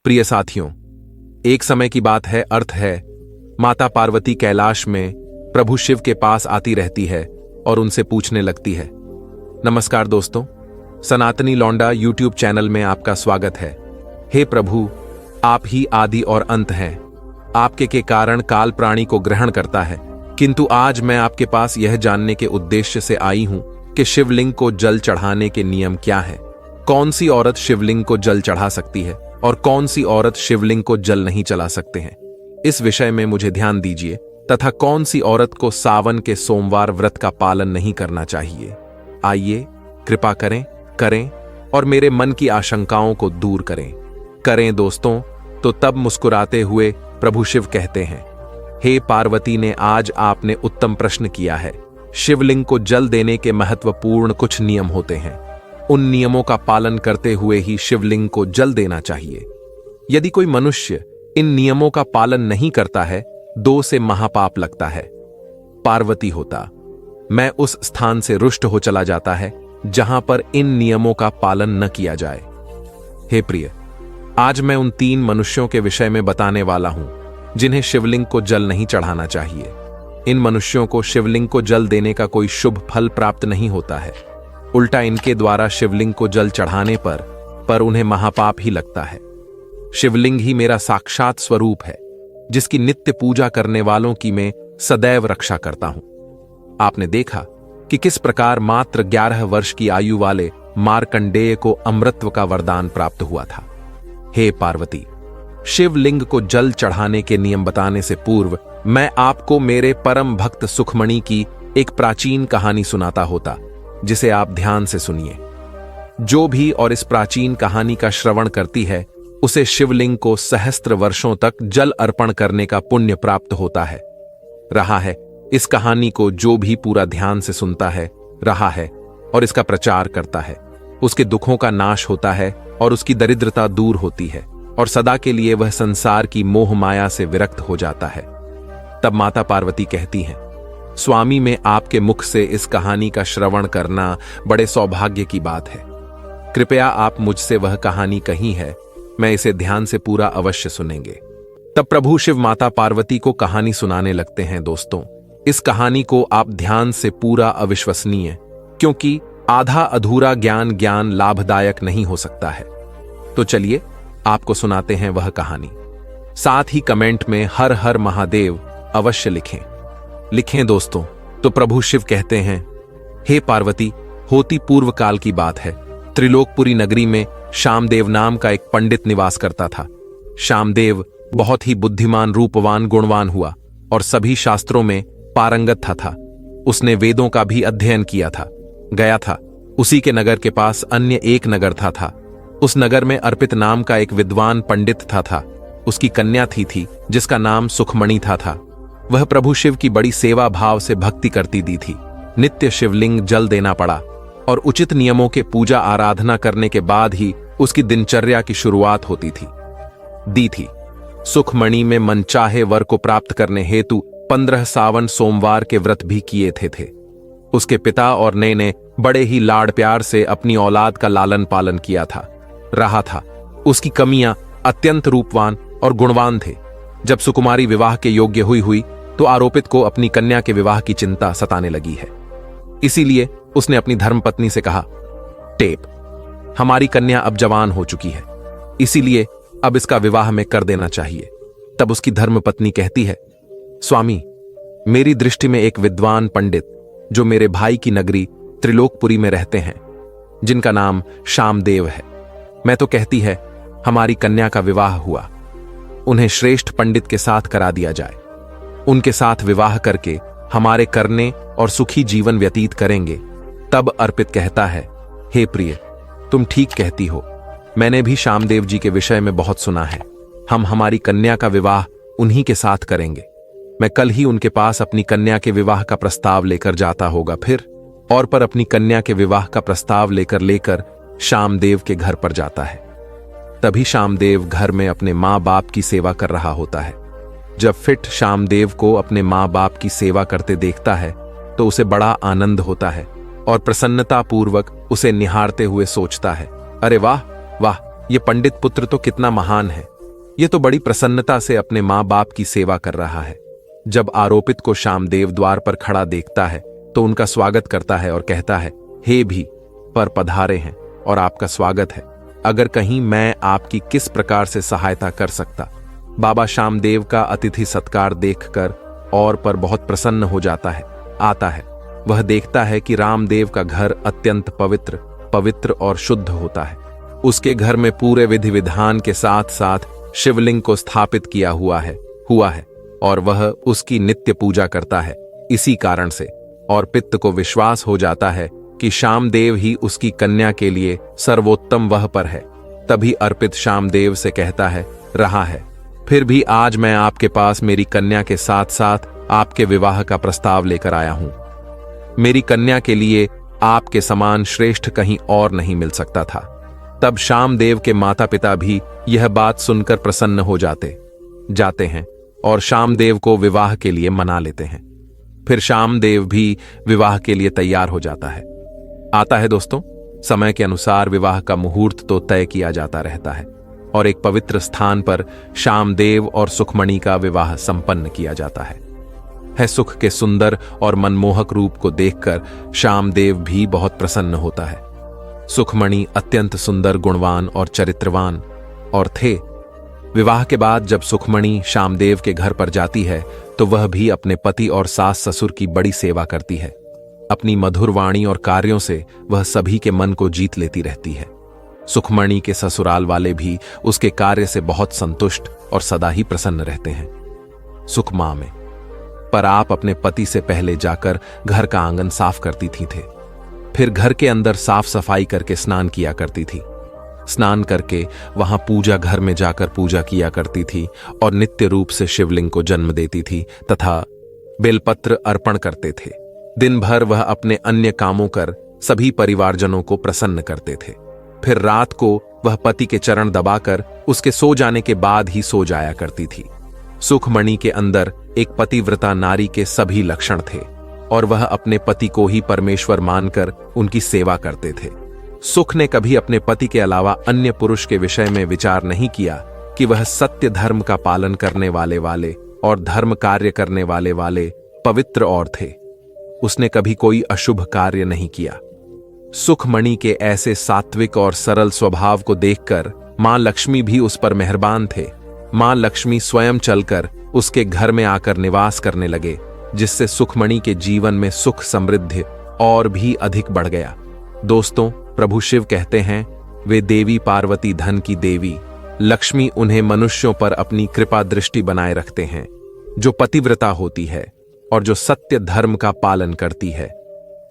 प्रिय साथियों, एक समय की बात है, अर्थ है, माता पार्वती कैलाश में प्रभु शिव के पास आती रहती है और उनसे पूछने लगती है। नमस्कार दोस्तों, सनातनी लौंडा यूट्यूब चैनल में आपका स्वागत है। हे प्रभु, आप ही आदि और अंत हैं। आपके के कारण काल प्राणी को ग्रहण करता है, किंतु आज मैं आपके पास यह जानने के उद्देश्य से आई हूं कि शिवलिंग को जल चढ़ाने के नियम क्या है। कौन सी औरत शिवलिंग को जल चढ़ा सकती है और कौन सी औरत शिवलिंग को जल नहीं चला सकते हैं, इस विषय में मुझे ध्यान दीजिए। तथा कौन सी औरत को सावन के सोमवार व्रत का पालन नहीं करना चाहिए। आइए, कृपा करें और मेरे मन की आशंकाओं को दूर करें दोस्तों। तो तब मुस्कुराते हुए प्रभु शिव कहते हैं, हे पार्वती ने, आज आपने उत्तम प्रश्न किया है। शिवलिंग को जल देने के महत्वपूर्ण कुछ नियम होते हैं। उन नियमों का पालन करते हुए ही शिवलिंग को जल देना चाहिए। यदि कोई मनुष्य इन नियमों का पालन नहीं करता है, 2 से महापाप लगता है। पार्वती होता मैं उस स्थान से रुष्ट हो चला जाता है जहां पर इन नियमों का पालन न किया जाए। हे प्रिय, आज मैं उन 3 मनुष्यों के विषय में बताने वाला हूं जिन्हें शिवलिंग को जल नहीं चढ़ाना चाहिए। इन मनुष्यों को शिवलिंग को जल देने का कोई शुभ फल प्राप्त नहीं होता है, उल्टा इनके द्वारा शिवलिंग को जल चढ़ाने पर उन्हें महापाप ही लगता है। शिवलिंग ही मेरा साक्षात स्वरूप है, जिसकी नित्य पूजा करने वालों की मैं सदैव रक्षा करता हूं। आपने देखा कि किस प्रकार मात्र 11 वर्ष की आयु वाले मार्कंडेय को अमृतत्व का वरदान प्राप्त हुआ था। हे पार्वती, शिवलिंग को जल चढ़ाने के नियम बताने से पूर्व मैं आपको मेरे परम भक्त सुखमणि की एक प्राचीन कहानी सुनाता होता, जिसे आप ध्यान से सुनिए। जो भी और इस प्राचीन कहानी का श्रवण करती है, उसे शिवलिंग को सहस्त्र वर्षों तक जल अर्पण करने का पुण्य प्राप्त होता है। रहा है, इस कहानी को जो भी पूरा ध्यान से सुनता है, रहा है और इसका प्रचार करता है, उसके दुखों का नाश होता है और उसकी दरिद्रता दूर होती है और सदा के लिए वह संसार की मोह माया से विरक्त हो जाता है। तब माता पार्वती कहती हैं, स्वामी, में आपके मुख से इस कहानी का श्रवण करना बड़े सौभाग्य की बात है। कृपया आप मुझसे वह कहानी कही है, मैं इसे ध्यान से पूरा अवश्य सुनेंगे। तब प्रभु शिव माता पार्वती को कहानी सुनाने लगते हैं। दोस्तों, इस कहानी को आप ध्यान से पूरा अविश्वसनीय, क्योंकि आधा अधूरा ज्ञान लाभदायक नहीं हो सकता है। तो चलिए आपको सुनाते हैं वह कहानी। साथ ही कमेंट में हर हर महादेव अवश्य लिखें दोस्तों। तो प्रभु शिव कहते हैं, हे पार्वती, होती पूर्व काल की बात है। त्रिलोकपुरी नगरी में शामदेव नाम का एक पंडित निवास करता था। शामदेव बहुत ही बुद्धिमान, रूपवान, गुणवान हुआ और सभी शास्त्रों में पारंगत था। उसने वेदों का भी अध्ययन किया था, गया था। उसी के नगर के पास अन्य एक नगर था। उस नगर में अर्पित नाम का एक विद्वान पंडित था। उसकी कन्या थी जिसका नाम सुखमणि था। वह प्रभु शिव की बड़ी सेवा भाव से भक्ति करती थी। नित्य शिवलिंग जल देना पड़ा और उचित नियमों के पूजा आराधना करने के बाद ही उसकी दिनचर्या की शुरुआत होती थी। सुखमणि में मनचाहे वर को प्राप्त करने हेतु 15 सावन सोमवार के व्रत भी किए थे। उसके पिता और ने बड़े ही लाड़ प्यार से अपनी औलाद का लालन पालन किया था। रहा था, उसकी कमियां अत्यंत रूपवान और गुणवान थे। जब सुकुमारी विवाह के योग्य हुई तो आरोपित को अपनी कन्या के विवाह की चिंता सताने लगी है। इसीलिए उसने अपनी धर्मपत्नी से कहा, टेप, हमारी कन्या अब जवान हो चुकी है, इसीलिए अब इसका विवाह में कर देना चाहिए। तब उसकी धर्मपत्नी कहती है, स्वामी, मेरी दृष्टि में एक विद्वान पंडित जो मेरे भाई की नगरी त्रिलोकपुरी में रहते हैं, जिनका नाम शामदेव है, मैं तो कहती है हमारी कन्या का विवाह हुआ, उन्हें श्रेष्ठ पंडित के साथ करा दिया जाए। उनके साथ विवाह करके हमारे करने और सुखी जीवन व्यतीत करेंगे। तब अर्पित कहता है, हे प्रिय, तुम ठीक कहती हो। मैंने भी शामदेव जी के विषय में बहुत सुना है। हम हमारी कन्या का विवाह उन्हीं के साथ करेंगे। मैं कल ही उनके पास अपनी कन्या के विवाह का प्रस्ताव लेकर जाता होगा। फिर और पर अपनी कन्या के विवाह का प्रस्ताव लेकर शामदेव के घर पर जाता है। तभी शामदेव घर में अपने माँ बाप की सेवा कर रहा होता है। जब फिट शामदेव को अपने माँ बाप की सेवा करते देखता है तो उसे बड़ा आनंद होता है और प्रसन्नतापूर्वक उसे निहारते हुए सोचता है, अरे वाह वाह, ये पंडित पुत्र तो कितना महान है। ये तो बड़ी प्रसन्नता से अपने माँ बाप की सेवा कर रहा है। जब आरोपित को श्यामदेव द्वार पर खड़ा देखता है तो उनका स्वागत करता है और कहता है, हे भी पर पधारे हैं और आपका स्वागत है। अगर कहीं मैं आपकी किस प्रकार से सहायता कर सकता। बाबा श्यामदेव का अतिथि सत्कार देखकर और पर बहुत प्रसन्न हो जाता है। आता है, वह देखता है कि रामदेव का घर अत्यंत पवित्र और शुद्ध होता है। उसके घर में पूरे विधि विधान के साथ साथ शिवलिंग को स्थापित किया हुआ है और वह उसकी नित्य पूजा करता है। इसी कारण से और पित्त को विश्वास हो जाता है कि श्यामदेव ही उसकी कन्या के लिए सर्वोत्तम वह पर है। तभी अर्पित श्यामदेव से कहता है, रहा है, फिर भी आज मैं आपके पास मेरी कन्या के साथ साथ आपके विवाह का प्रस्ताव लेकर आया हूं। मेरी कन्या के लिए आपके समान श्रेष्ठ कहीं और नहीं मिल सकता था। तब श्यामदेव के माता पिता भी यह बात सुनकर प्रसन्न हो जाते हैं और श्यामदेव को विवाह के लिए मना लेते हैं। फिर श्यामदेव भी विवाह के लिए तैयार हो जाता है। आता है दोस्तों, समय के अनुसार विवाह का मुहूर्त तो तय किया जाता रहता है और एक पवित्र स्थान पर श्यामदेव और सुखमणि का विवाह संपन्न किया जाता है। सुख के सुंदर और मनमोहक रूप को देखकर श्यामदेव भी बहुत प्रसन्न होता है। सुखमणि अत्यंत सुंदर, गुणवान और चरित्रवान और थे। विवाह के बाद जब सुखमणि श्यामदेव के घर पर जाती है तो वह भी अपने पति और सास ससुर की बड़ी सेवा करती है। अपनी मधुर वाणी और कार्यों से वह सभी के मन को जीत लेती रहती है। सुखमणि के ससुराल वाले भी उसके कार्य से बहुत संतुष्ट और सदा ही प्रसन्न रहते हैं। सुखमा में पर आप अपने पति से पहले जाकर घर का आंगन साफ करती थी थे। फिर घर के अंदर साफ सफाई करके स्नान किया करती थी। स्नान करके वहां पूजा घर में जाकर पूजा किया करती थी और नित्य रूप से शिवलिंग को जन्म देती थी तथा बेलपत्र अर्पण करते थे। दिन भर वह अपने अन्य कामों कर सभी परिवारजनों को प्रसन्न करते थे। फिर रात को वह पति के चरण दबाकर उसके सो जाने के बाद ही सो जाया करती थी। सुखमणि के अंदर एक पतिव्रता नारी के सभी लक्षण थे और वह अपने पति को ही परमेश्वर मानकर उनकी सेवा करते थे। सुख ने कभी अपने पति के अलावा अन्य पुरुष के विषय में विचार नहीं किया कि वह सत्य धर्म का पालन करने वाले और धर्म कार्य करने वाले पवित्र और थे। उसने कभी कोई अशुभ कार्य नहीं किया। सुखमणि के ऐसे सात्विक और सरल स्वभाव को देखकर मां लक्ष्मी भी उस पर मेहरबान थे। मां लक्ष्मी स्वयं चलकर उसके घर में आकर निवास करने लगे, जिससे सुखमणि के जीवन में सुख समृद्धि और भी अधिक बढ़ गया। दोस्तों, प्रभु शिव कहते हैं, वे देवी पार्वती धन की देवी लक्ष्मी उन्हें मनुष्यों पर अपनी कृपा दृष्टि बनाए रखते हैं, जो पतिव्रता होती है और जो सत्य धर्म का पालन करती है।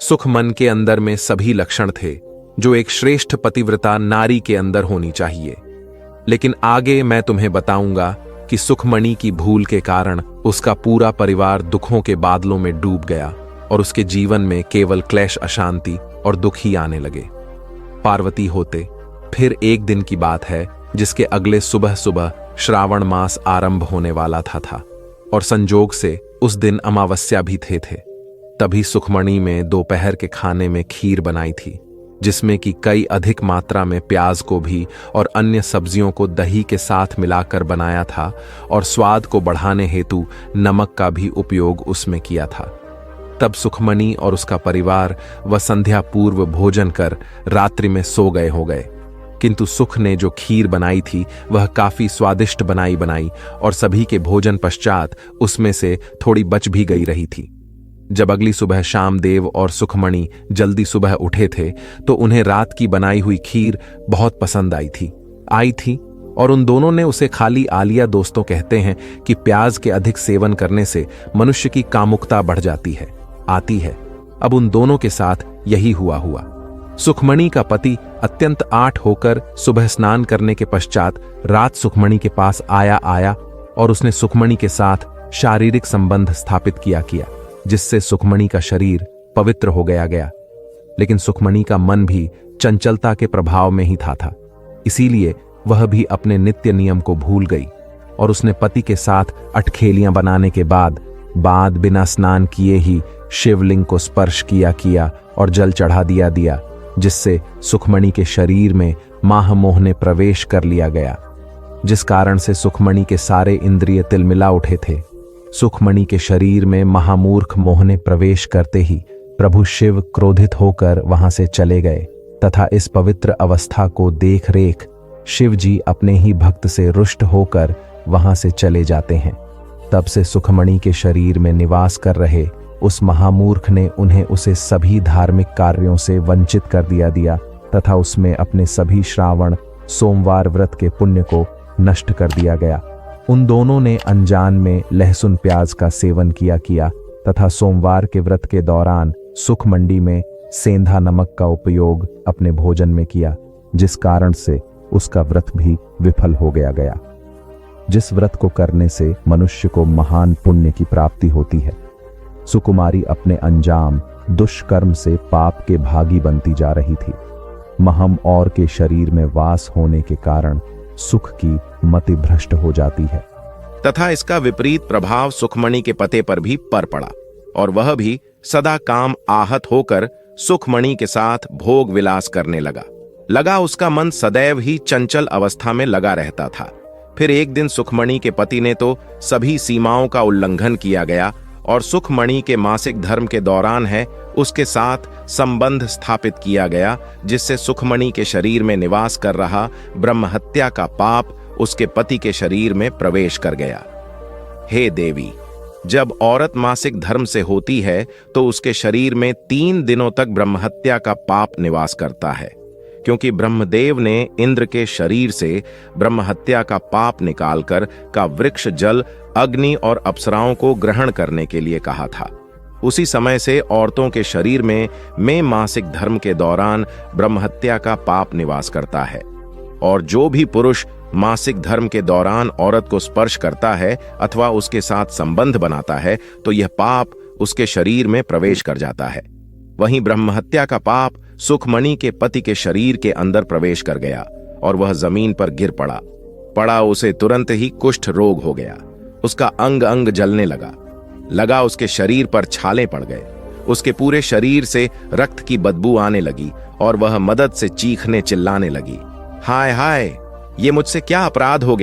सुखमन के अंदर में सभी लक्षण थे जो एक श्रेष्ठ पतिव्रता नारी के अंदर होनी चाहिए। लेकिन आगे मैं तुम्हें बताऊंगा कि सुखमणि की भूल के कारण उसका पूरा परिवार दुखों के बादलों में डूब गया और उसके जीवन में केवल क्लेश, अशांति और दुख ही आने लगे। पार्वती होते फिर एक दिन की बात है जिसके अगले सुबह सुबह श्रावण मास आरंभ होने वाला था और संजोग से उस दिन अमावस्या भी थे। तभी सुखमणि में दोपहर के खाने में खीर बनाई थी, जिसमें कि कई अधिक मात्रा में प्याज को भी और अन्य सब्जियों को दही के साथ मिलाकर बनाया था और स्वाद को बढ़ाने हेतु नमक का भी उपयोग उसमें किया था। तब सुखमणि और उसका परिवार वह संध्या पूर्व भोजन कर रात्रि में सो गए। किंतु सुख ने जो खीर बनाई थी वह काफी स्वादिष्ट बनाई और सभी के भोजन पश्चात उसमें से थोड़ी बच भी गई रही थी। जब अगली सुबह श्यामदेव और सुखमणि जल्दी सुबह उठे थे तो उन्हें रात की बनाई हुई खीर बहुत पसंद आई थी और उन दोनों ने उसे खा लिया। दोस्तों कहते हैं कि प्याज के अधिक सेवन करने से मनुष्य की कामुकता बढ़ आती है। अब उन दोनों के साथ यही हुआ। सुखमणि का पति अत्यंत आठ होकर सुबह स्नान करने के पश्चात रात सुखमणि के पास आया और उसने सुखमणि के साथ शारीरिक संबंध स्थापित किया, जिससे सुखमणि का शरीर पवित्र हो गया। लेकिन सुखमणि का मन भी चंचलता के प्रभाव में ही था। इसीलिए वह भी अपने नित्य नियम को भूल गई और उसने पति के साथ अटखेलियां बनाने के बाद बिना स्नान किए ही शिवलिंग को स्पर्श किया और जल चढ़ा दिया, जिससे सुखमणि के शरीर में माह मोह ने प्रवेश कर लिया गया। जिस कारण से सुखमणि के सारे इंद्रिय तिलमिला उठे थे। सुखमणि के शरीर में महामूर्ख मोह ने प्रवेश करते ही प्रभु शिव क्रोधित होकर वहां से चले गए तथा इस पवित्र अवस्था को देख रेख शिव जी अपने ही भक्त से रुष्ट होकर वहां से चले जाते हैं। तब से सुखमणि के शरीर में निवास कर रहे उस महामूर्ख ने उन्हें उसे सभी धार्मिक कार्यों से वंचित कर दिया तथा उसमें अपने सभी श्रावण सोमवार व्रत के पुण्य को नष्ट कर दिया गया। उन दोनों ने अनजान में लहसुन प्याज का सेवन किया तथा सोमवार के व्रत के दौरान सुखमंडी में सेंधा नमक का उपयोग अपने भोजन में किया, जिस कारण से उसका व्रत भी विफल हो गया। जिस व्रत को करने से मनुष्य को महान पुण्य की प्राप्ति होती है, सुकुमारी अपने अंजाम दुष्कर्म से पाप के भागी बनती जा रही थी। महम और के शरीर में वास होने के कारण सुख की मति भ्रष्ट हो जाती है तथा इसका विपरीत प्रभाव सुखमणि के पते पर भी पड़ा और वह भी सदा काम आहत होकर सुखमणि के साथ भोग विलास करने लगा। उसका मन सदैव ही चंचल अवस्था में लगा रहता था। फिर एक दिन सुखमणि के पति ने तो सभी सीमाओं का उल्लंघन किया गया और सुखमणि के मासिक धर्म के दौरान है उसके साथ संबंध स्थापित किया गया, जिससे सुखमणि के शरीर में निवास कर रहा ब्रह्महत्या का पाप उसके पति के शरीर में प्रवेश कर गया। हे देवी, जब औरत मासिक धर्म से होती है तो उसके शरीर में 3 दिनों तक ब्रह्महत्या का पाप निवास करता है, क्योंकि ब्रह्मदेव ने इंद्र के शरीर से ब्रह्महत्या का पाप निकालकर का वृक्ष जल अग्नि और अप्सराओं को ग्रहण करने के लिए कहा था। उसी समय से औरतों के शरीर में मासिक धर्म के दौरान ब्रह्महत्या का पाप निवास करता है, और जो भी पुरुष मासिक धर्म के दौरान औरत को स्पर्श करता है अथवा उसके साथ संबंध बनाता है तो यह पाप उसके शरीर में प्रवेश कर जाता है। वहीं ब्रह्महत्या का पाप सुखमणि के पति के शरीर के अंदर प्रवेश कर गया और वह जमीन पर गिर पड़ा। उसे तुरंत ही कुष्ठ रोग हो गया। उसका अंग अंग जलने लगा। उसके शरीर पर छाले पड़ गए। उसके पूरे शरीर से रक्त की बदबू आने लगी और वह मदद से चीखने चिल्लाने लगी। हाय हाय, ये मुझसे क्या अपराध हो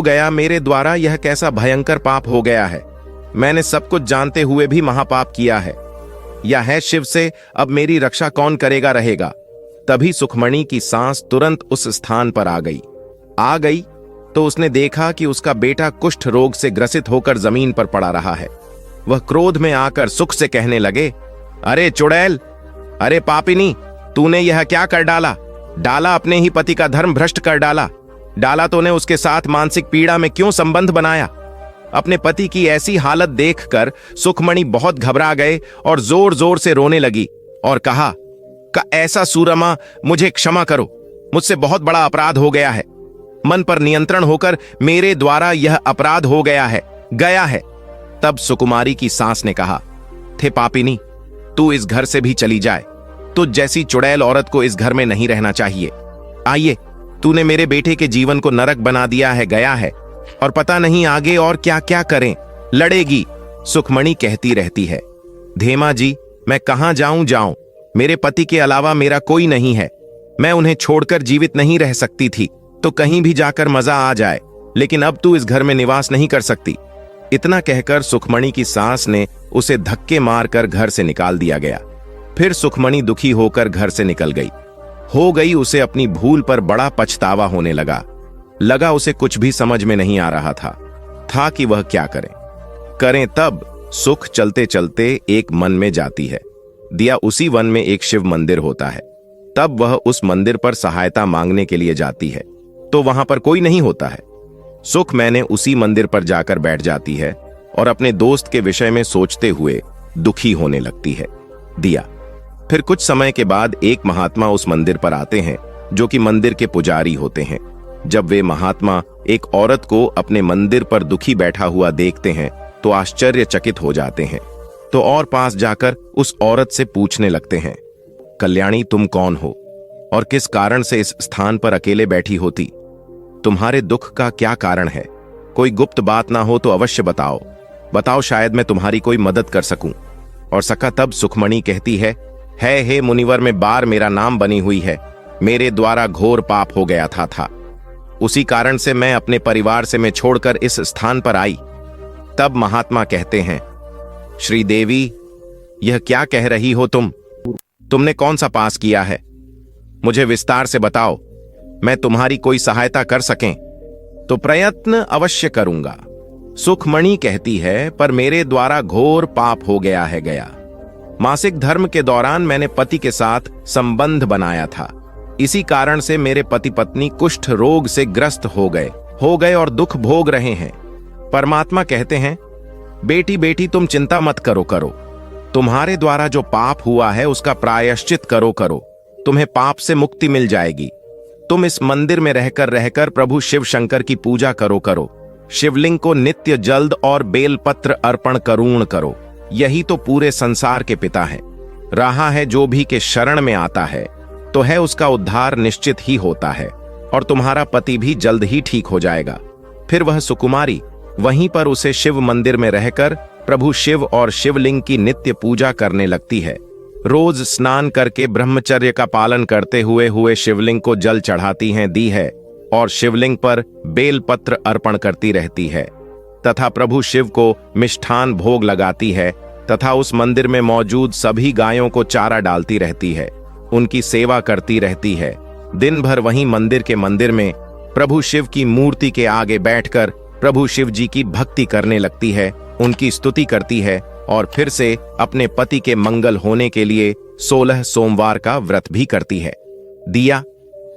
गया, मेरे द्वारा यह कैसा भयंकर पाप हो गया है। मैंने सब कुछ जानते हुए भी महापाप किया है। या है शिव से अब मेरी रक्षा कौन रहेगा। तभी सुखमणि की सांस तुरंत उस स्थान पर आ गई तो उसने देखा कि उसका बेटा कुष्ठ रोग से ग्रसित होकर जमीन पर पड़ा रहा है। वह क्रोध में आकर सुख से कहने लगे, अरे चुड़ैल, अरे पापिनी, तूने यह क्या कर डाला अपने ही पति का धर्म भ्रष्ट कर डाला तूने उसके साथ मानसिक पीड़ा में क्यों संबंध बनाया। अपने पति की ऐसी हालत देखकर सुखमणि बहुत घबरा गए और जोर जोर से रोने लगी और कहा, ऐसा सूरमा, मुझे क्षमा करो, मुझसे बहुत बड़ा अपराध हो गया है। मन पर नियंत्रण होकर मेरे द्वारा यह अपराध हो गया है। तब सुकुमारी की सास ने कहा, थे पापिनी, तू इस घर से भी चली जाए। तुझ जैसी चुड़ैल औरत को इस घर में नहीं रहना चाहिए। आइए, तूने मेरे बेटे के जीवन को नरक बना दिया है और पता नहीं आगे और क्या क्या करें। लड़ेगी, सुखमणि कहती रहती है। धेमा जी, मैं कहां जाऊं, मेरे पति के अलावा मेरा कोई नहीं है। मैं उन्हें छोड़कर जीवित नहीं रह सकती थी, तो कहीं भी जाकर मजा आ जाए, लेकिन अब तू इस घर में निवास नहीं कर सकती। इतना कहकर सुखमणि की सास ने उसे धक्के मारकर घर से निकाल दिया गया। फिर सुखमणि दुखी होकर घर से निकल गई। उसे अपनी भूल पर बड़ा पछतावा होने लगा उसे कुछ भी समझ में नहीं आ रहा था कि वह क्या करें। तब सुख चलते चलते एक मन में जाती है। दिया उसी वन में एक शिव मंदिर होता है। तब वह उस मंदिर पर सहायता मांगने के लिए जाती है तो वहां पर कोई नहीं होता है। सुख मैंने उसी मंदिर पर जाकर बैठ जाती है और अपने दोस्त के विषय में सोचते हुए दुखी होने लगती है। दिया फिर कुछ समय के बाद एक महात्मा उस मंदिर पर आते हैं, जो कि मंदिर के पुजारी होते हैं। जब वे महात्मा एक औरत को अपने मंदिर पर दुखी बैठा हुआ देखते हैं तो आश्चर्यचकित हो जाते हैं, तो और पास जाकर उस औरत से पूछने लगते हैं, कल्याणी, तुम कौन हो और किस कारण से इस स्थान पर अकेले बैठी होती? तुम्हारे दुख का क्या कारण है? कोई गुप्त बात ना हो तो अवश्य बताओ, शायद मैं तुम्हारी कोई मदद कर सकूं। और सका तब सुखमणि कहती है, हे मुनिवर, में बार मेरा नाम बनी हुई है। मेरे द्वारा घोर पाप हो गया था। उसी कारण से मैं अपने परिवार से मैं छोड़कर इस स्थान पर आई। तब महात्मा कहते हैं, श्रीदेवी, यह क्या कह रही हो तुमने कौन सा पास किया है? मुझे विस्तार से बताओ, मैं तुम्हारी कोई सहायता कर सकें तो प्रयत्न अवश्य करूंगा। सुखमणि कहती है, पर मेरे द्वारा घोर पाप हो गया। मासिक धर्म के दौरान मैंने पति के साथ संबंध बनाया था। इसी कारण से मेरे पति पत्नी कुष्ठ रोग से ग्रस्त हो गए और दुख भोग रहे हैं। परमात्मा कहते हैं, बेटी बेटी तुम चिंता मत करो। तुम्हारे द्वारा जो पाप हुआ है उसका प्रायश्चित करो। तुम्हें पाप से मुक्ति मिल जाएगी। तुम इस मंदिर में रहकर प्रभु शिव शंकर की पूजा करो। शिवलिंग को नित्य जल्द और बेलपत्र अर्पण करो। यही तो पूरे संसार के पिता है। रहा है जो भी के शरण में आता है तो है उसका उद्धार निश्चित ही होता है, और तुम्हारा पति भी जल्द ही ठीक हो जाएगा। फिर वह सुकुमारी वहीं पर उसे शिव मंदिर में रहकर प्रभु शिव और शिवलिंग की नित्य पूजा करने लगती है। रोज स्नान करके ब्रह्मचर्य का पालन करते हुए शिवलिंग को जल चढ़ाती हैं दी है, और शिवलिंग पर बेलपत्र अर्पण करती रहती है तथा प्रभु शिव को मिष्ठान भोग लगाती है तथा उस मंदिर में मौजूद सभी गायों को चारा डालती रहती है, उनकी सेवा करती रहती है। दिन भर वहीं मंदिर में प्रभु शिव की मूर्ति के आगे बैठकर प्रभु शिव जी की भक्ति करने लगती है, उनकी स्तुति करती है और फिर से अपने पति के मंगल होने के लिए 16 सोमवार का व्रत भी करती है। दिया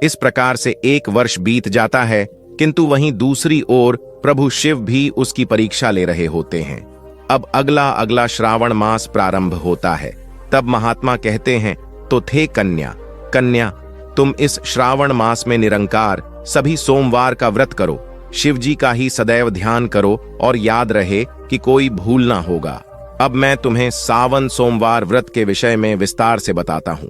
इस प्रकार से 1 वर्ष बीत जाता है, किंतु वहीं दूसरी ओर प्रभु शिव भी उसकी परीक्षा ले रहे होते हैं। अब अगला श्रावण मास प्रारंभ होता है। तब महात्मा कहते हैं, तो थे कन्या, तुम इस श्रावण मास में निरंकार सभी सोमवार का व्रत करो, शिव जी का ही सदैव ध्यान करो और याद रहे कि कोई भूल ना होगा। अब मैं तुम्हें सावन सोमवार व्रत के विषय में विस्तार से बताता हूं,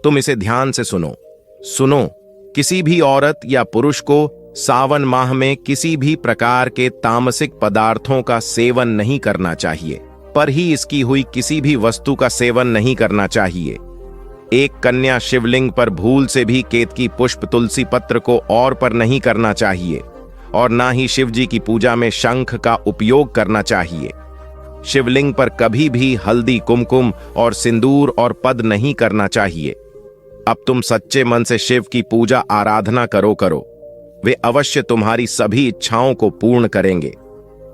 तुम इसे ध्यान से सुनो। किसी भी औरत या पुरुष को सावन माह में किसी भी प्रकार के तामसिक पदार्थों का सेवन नहीं करना चाहिए, पर ही इसकी हुई किसी भी वस्तु का सेवन नहीं करना चाहिए। एक कन्या शिवलिंग पर भूल से भी केतकी पुष्प तुलसी पत्र को और पर नहीं करना चाहिए, और ना ही शिव जी की पूजा में शंख का उपयोग करना चाहिए। शिवलिंग पर कभी भी हल्दी, कुमकुम और सिंदूर और पद नहीं करना चाहिए। अब तुम सच्चे मन से शिव की पूजा आराधना करो, वे अवश्य तुम्हारी सभी इच्छाओं को पूर्ण करेंगे।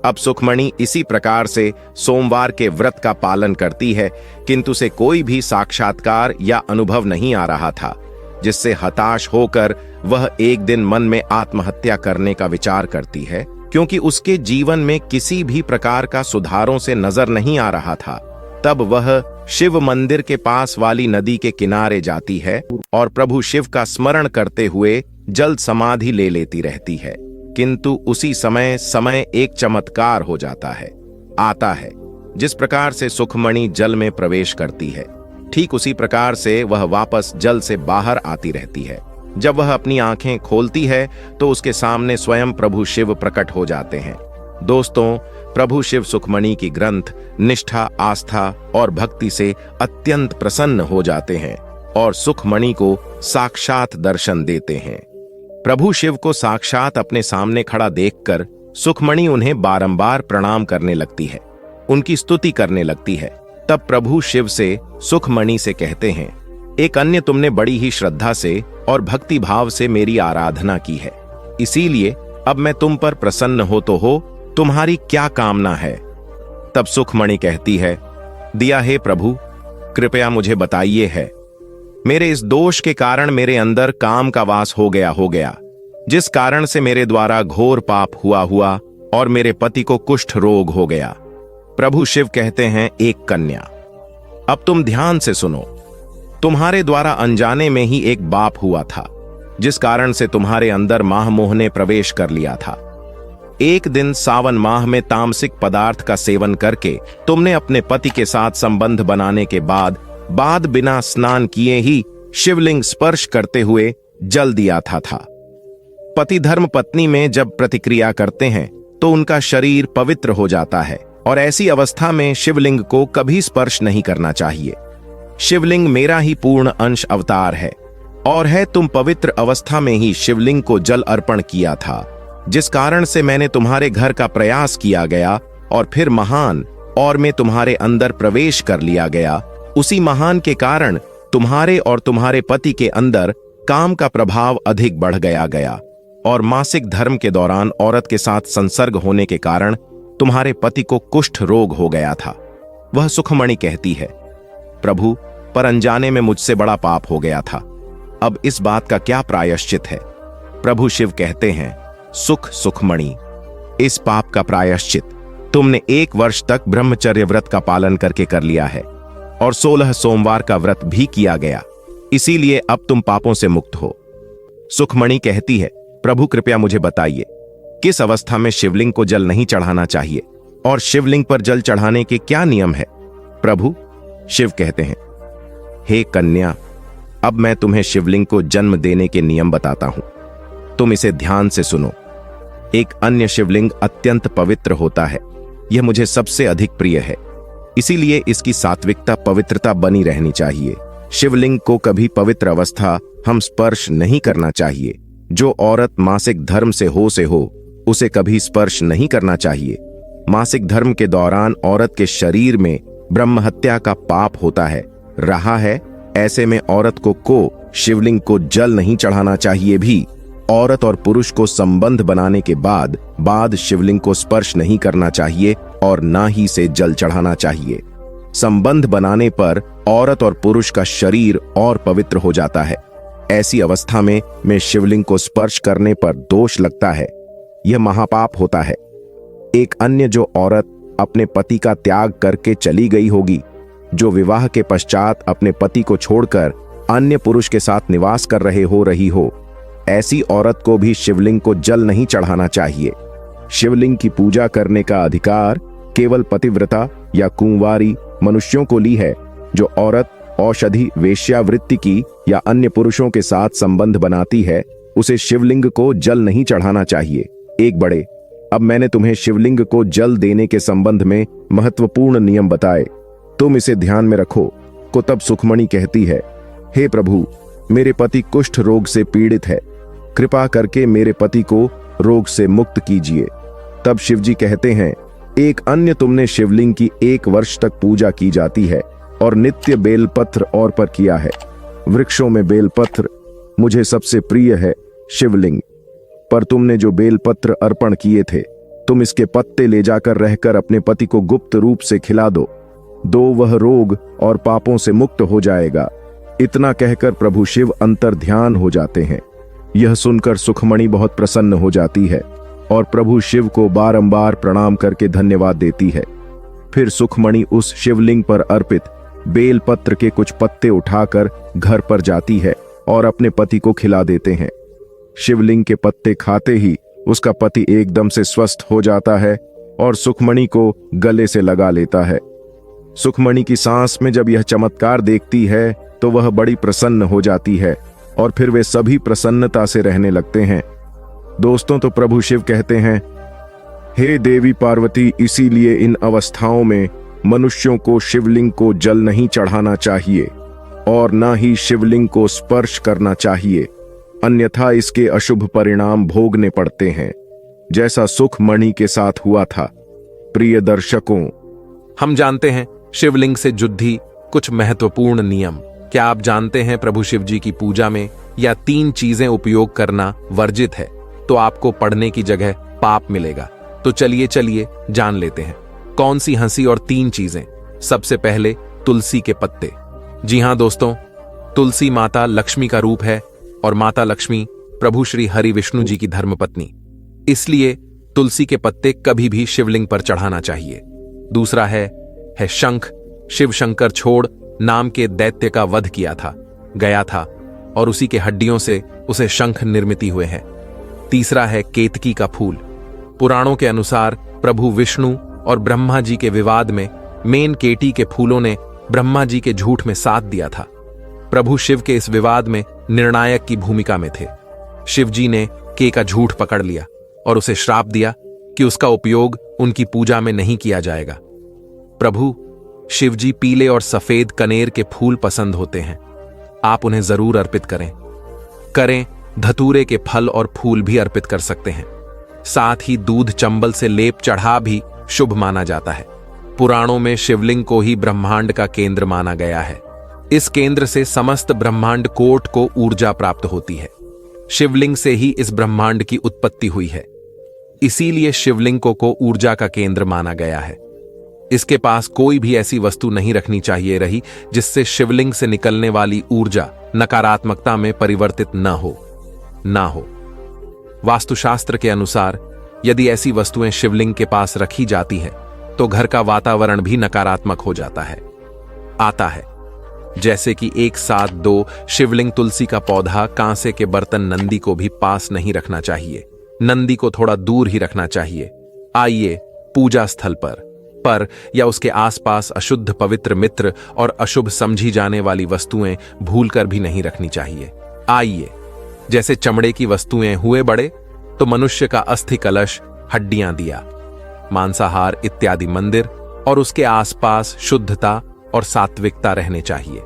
अब सुखमणि इसी प्रकार से सोमवार के व्रत का पालन करती है, किंतु से कोई भी साक्षात्कार या अनुभव नहीं आ रहा था, जिससे हताश होकर वह एक दिन मन में आत्महत्या करने का विचार करती है, क्योंकि उसके जीवन में किसी भी प्रकार का सुधारों से नजर नहीं आ रहा था। तब वह शिव मंदिर के पास वाली नदी के किनारे जाती है और प्रभु शिव का स्मरण करते हुए जल समाधि ले लेती रहती है। किंतु उसी समय एक चमत्कार हो जाता है। जिस प्रकार से सुखमणि जल में प्रवेश करती है, ठीक उसी प्रकार से वह वापस जल से बाहर आती रहती है। जब वह अपनी आंखें खोलती है तो उसके सामने स्वयं प्रभु शिव प्रकट हो जाते हैं। दोस्तों, प्रभु शिव सुखमणि की ग्रंथ, निष्ठा, आस्था और भक्ति से अत्यंत प्रसन्न हो जाते हैं और सुखमणि को साक्षात दर्शन देते हैं। प्रभु शिव को साक्षात अपने सामने खड़ा देखकर सुखमणि उन्हें बारंबार प्रणाम करने लगती है, उनकी स्तुति करने लगती है। तब प्रभु शिव से सुखमणि से कहते हैं, एक अन्य तुमने बड़ी ही श्रद्धा से और भक्ति भाव से मेरी आराधना की है, इसीलिए अब मैं तुम पर प्रसन्न हो, तुम्हारी क्या कामना है? तब सुखमणि कहती है, दिया हे प्रभु, कृपया मुझे बताइए है। मेरे इस दोष के कारण मेरे अंदर काम का वास हो गया, जिस कारण से मेरे द्वारा घोर पाप हुआ और मेरे पति को कुष्ठ रोग हो गया। प्रभु शिव कहते हैं, एक कन्या, अब तुम ध्यान से सुनो। तुम्हारे द्वारा अनजाने में ही एक बाप हुआ था, जिस कारण से तुम्हारे अंदर माहमोह ने प्रवेश कर लिया था। एक दिन सावन माह में तामसिक पदार्थ का सेवन करके तुमने अपने पति के साथ संबंध बनाने के बाद बिना स्नान किए ही शिवलिंग स्पर्श करते हुए जल दिया था। पति धर्म पत्नी में जब प्रतिक्रिया करते हैं तो उनका शरीर पवित्र हो जाता है, और ऐसी अवस्था में शिवलिंग को कभी स्पर्श नहीं करना चाहिए। शिवलिंग मेरा ही पूर्ण अंश अवतार है और है तुम पवित्र अवस्था में ही शिवलिंग को जल अर्पण किया था, जिस कारण से मैंने तुम्हारे घर का प्रयास किया गया और फिर महान और मैं तुम्हारे अंदर प्रवेश कर लिया गया। उसी महान के कारण तुम्हारे और तुम्हारे पति के अंदर काम का प्रभाव अधिक बढ़ गया और मासिक धर्म के दौरान औरत के साथ संसर्ग होने के कारण तुम्हारे पति को कुष्ठ रोग हो गया था। वह सुखमणि कहती है, प्रभु, पर अनजाने में मुझसे बड़ा पाप हो गया था। अब इस बात का क्या प्रायश्चित है? प्रभु शिव कहते हैं, सुखमणि, इस पाप का प्रायश्चित तुमने 1 वर्ष तक ब्रह्मचर्य व्रत का पालन करके कर लिया है और 16 सोमवार का व्रत भी किया गया, इसीलिए अब तुम पापों से मुक्त हो। सुखमणि कहती है, प्रभु कृपया मुझे बताइए, किस अवस्था में शिवलिंग को जल नहीं चढ़ाना चाहिए और शिवलिंग पर जल चढ़ाने के क्या नियम है? प्रभु शिव कहते हैं, हे कन्या, अब मैं तुम्हें शिवलिंग को जन्म देने के नियम बताता हूं, तुम इसे ध्यान से सुनो। एक अन्य शिवलिंग अत्यंत पवित्र होता है, यह मुझे सबसे अधिक प्रिय है, इसीलिए इसकी सात्विकता पवित्रता बनी रहनी चाहिए। शिवलिंग को कभी पवित्र अवस्था हम स्पर्श नहीं करना चाहिए। जो औरत मासिक धर्म से हो उसे कभी स्पर्श नहीं करना चाहिए। मासिक धर्म के दौरान औरत के शरीर में ब्रह्म हत्या का पाप होता है रहा है, ऐसे में औरत को शिवलिंग को जल नहीं चढ़ाना चाहिए। भी औरत और पुरुष को संबंध बनाने के बाद शिवलिंग को स्पर्श नहीं करना चाहिए और ना ही से जल चढ़ाना चाहिए। संबंध बनाने पर औरत और पुरुष का शरीर और पवित्र हो जाता है। ऐसी अवस्था में शिवलिंग को स्पर्श करने पर दोष लगता है, यह महापाप होता है। एक अन्य जो औरत अपने पति का त्याग करके चली गई होगी, जो विवाह के पश्चात अपने पति को छोड़कर अन्य पुरुष के साथ निवास कर रही हो, ऐसी औरत को भी शिवलिंग को जल नहीं चढ़ाना चाहिए। शिवलिंग की पूजा करने का अधिकार केवल पतिव्रता या कुंवारी मनुष्यों को ली है। जो औरत औषधि वेश्यावृत्ति की या अन्य पुरुषों के साथ संबंध बनाती है, उसे शिवलिंग को जल नहीं चढ़ाना चाहिए। अब मैंने तुम्हें शिवलिंग को जल देने के संबंध में महत्वपूर्ण नियम बताए, तुम इसे ध्यान में रखो। को तब सुखमणि कहती है, हे प्रभु, मेरे पति कुष्ठ रोग से पीड़ित है, कृपा करके मेरे पति को रोग से मुक्त कीजिए। तब शिवजी कहते हैं, एक अन्य तुमने शिवलिंग की 1 वर्ष तक पूजा की जाती है और नित्य बेलपत्र और पर किया है। वृक्षों में बेलपत्र मुझे सबसे प्रिय है शिवलिंग, पर तुमने जो बेलपत्र अर्पण किए थे, तुम इसके पत्ते ले जाकर रहकर अपने पति को गुप्त रूप से खिला दो, वह रोग और पापों से मुक्त हो जाएगा। इतना कहकर प्रभु शिव अंतर ध्यान हो जाते हैं। यह सुनकर सुखमणि बहुत प्रसन्न हो जाती है और प्रभु शिव को बारंबार प्रणाम करके धन्यवाद देती है। फिर सुखमणि उस शिवलिंग पर अर्पित बेलपत्र के कुछ पत्ते उठाकर घर पर जाती है और अपने पति को खिला देते हैं। शिवलिंग के पत्ते खाते ही उसका पति एकदम से स्वस्थ हो जाता है और सुखमणि को गले से लगा लेता है। सुखमणि की सांस में जब यह चमत्कार देखती है तो वह बड़ी प्रसन्न हो जाती है और फिर वे सभी प्रसन्नता से रहने लगते हैं। दोस्तों, तो प्रभु शिव कहते हैं, हे देवी पार्वती, इसीलिए इन अवस्थाओं में मनुष्यों को शिवलिंग को जल नहीं चढ़ाना चाहिए और ना ही शिवलिंग को स्पर्श करना चाहिए, अन्यथा इसके अशुभ परिणाम भोगने पड़ते हैं, जैसा सुखमणि के साथ हुआ था। प्रिय दर्शकों, हम जानते हैं शिवलिंग से जुद्धि कुछ महत्वपूर्ण नियम। क्या आप जानते हैं प्रभु शिव जी की पूजा में या 3 चीजें उपयोग करना वर्जित है, तो आपको पढ़ने की जगह पाप मिलेगा। तो चलिए जान लेते हैं कौन सी हंसी और 3 चीजें। सबसे पहले तुलसी के पत्ते। जी हां दोस्तों, तुलसी माता लक्ष्मी का रूप है और माता लक्ष्मी प्रभु श्री हरि विष्णु जी की धर्मपत्नी, इसलिए तुलसी के पत्ते कभी भी शिवलिंग पर चढ़ाना चाहिए। दूसरा है शंख। शिव शंकर छोड़ नाम के दैत्य का वध गया था और उसी के हड्डियों से उसे शंख निर्मित हुए हैं। तीसरा है केतकी का फूल। पुराणों के अनुसार प्रभु विष्णु और ब्रह्मा जी के विवाद में मेन केटी के फूलों ने ब्रह्मा जी के झूठ में साथ दिया था। प्रभु शिव के इस विवाद में निर्णायक की भूमिका में थे। शिव जी ने के का झूठ पकड़ लिया और उसे श्राप दिया कि उसका उपयोग उनकी पूजा में नहीं किया जाएगा। प्रभु शिवजी पीले और सफेद कनेर के फूल पसंद होते हैं, आप उन्हें जरूर अर्पित करें। करें, धतूरे के फल और फूल भी अर्पित कर सकते हैं। साथ ही दूध चंबल से लेप चढ़ा भी शुभ माना जाता है। पुराणों में शिवलिंग को ही ब्रह्मांड का केंद्र माना गया है। इस केंद्र से समस्त ब्रह्मांड कोट को ऊर्जा प्राप्त होती है। शिवलिंग से ही इस ब्रह्मांड की उत्पत्ति हुई है। इसीलिए शिवलिंग को ऊर्जा का केंद्र माना गया है। इसके पास कोई भी ऐसी वस्तु नहीं रखनी चाहिए रही जिससे शिवलिंग से निकलने वाली ऊर्जा नकारात्मकता में परिवर्तित ना हो। वास्तुशास्त्र के अनुसार यदि ऐसी वस्तुएं शिवलिंग के पास रखी जाती है तो घर का वातावरण भी नकारात्मक हो जाता है। जैसे कि 172 शिवलिंग, तुलसी का पौधा, कांसे के बर्तन, नंदी को भी पास नहीं रखना चाहिए। नंदी को थोड़ा दूर ही रखना चाहिए। आइए, पूजा स्थल पर या उसके आसपास अशुद्ध पवित्र मित्र और अशुभ समझी जाने वाली वस्तुएं भूलकर भी नहीं रखनी चाहिए। आइए, जैसे चमड़े की वस्तुएं हुए बड़े तो मनुष्य का अस्थि कलश, हड्डियां, दिया, मांसाहार इत्यादि मंदिर और उसके आसपास शुद्धता और सात्विकता रहने चाहिए।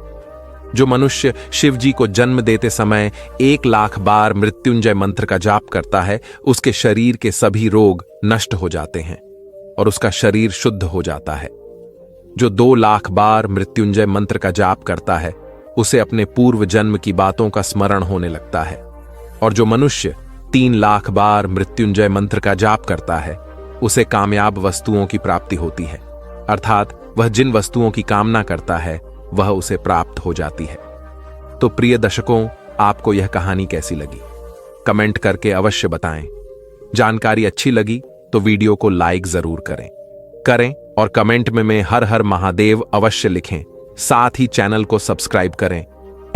जो मनुष्य शिव जी को जन्म देते समय 1,00,000 बार मृत्युंजय मंत्र का जाप करता है, उसके शरीर के सभी रोग नष्ट हो जाते हैं और उसका शरीर शुद्ध हो जाता है। जो 2,00,000 बार मृत्युंजय मंत्र का जाप करता है, उसे अपने पूर्व जन्म की बातों का स्मरण होने लगता है। और जो मनुष्य 3,00,000 बार मृत्युंजय मंत्र का जाप करता है, उसे कामयाब वस्तुओं की प्राप्ति होती है। अर्थात वह जिन वस्तुओं की कामना करता है वह उसे प्राप्त हो जाती है। तो प्रिय दर्शकों, आपको यह कहानी कैसी लगी? कमेंट करके अवश्य बताएं। जानकारी अच्छी लगी तो वीडियो को लाइक जरूर करें और कमेंट में हर हर महादेव अवश्य लिखें। साथ ही चैनल को सब्सक्राइब करें।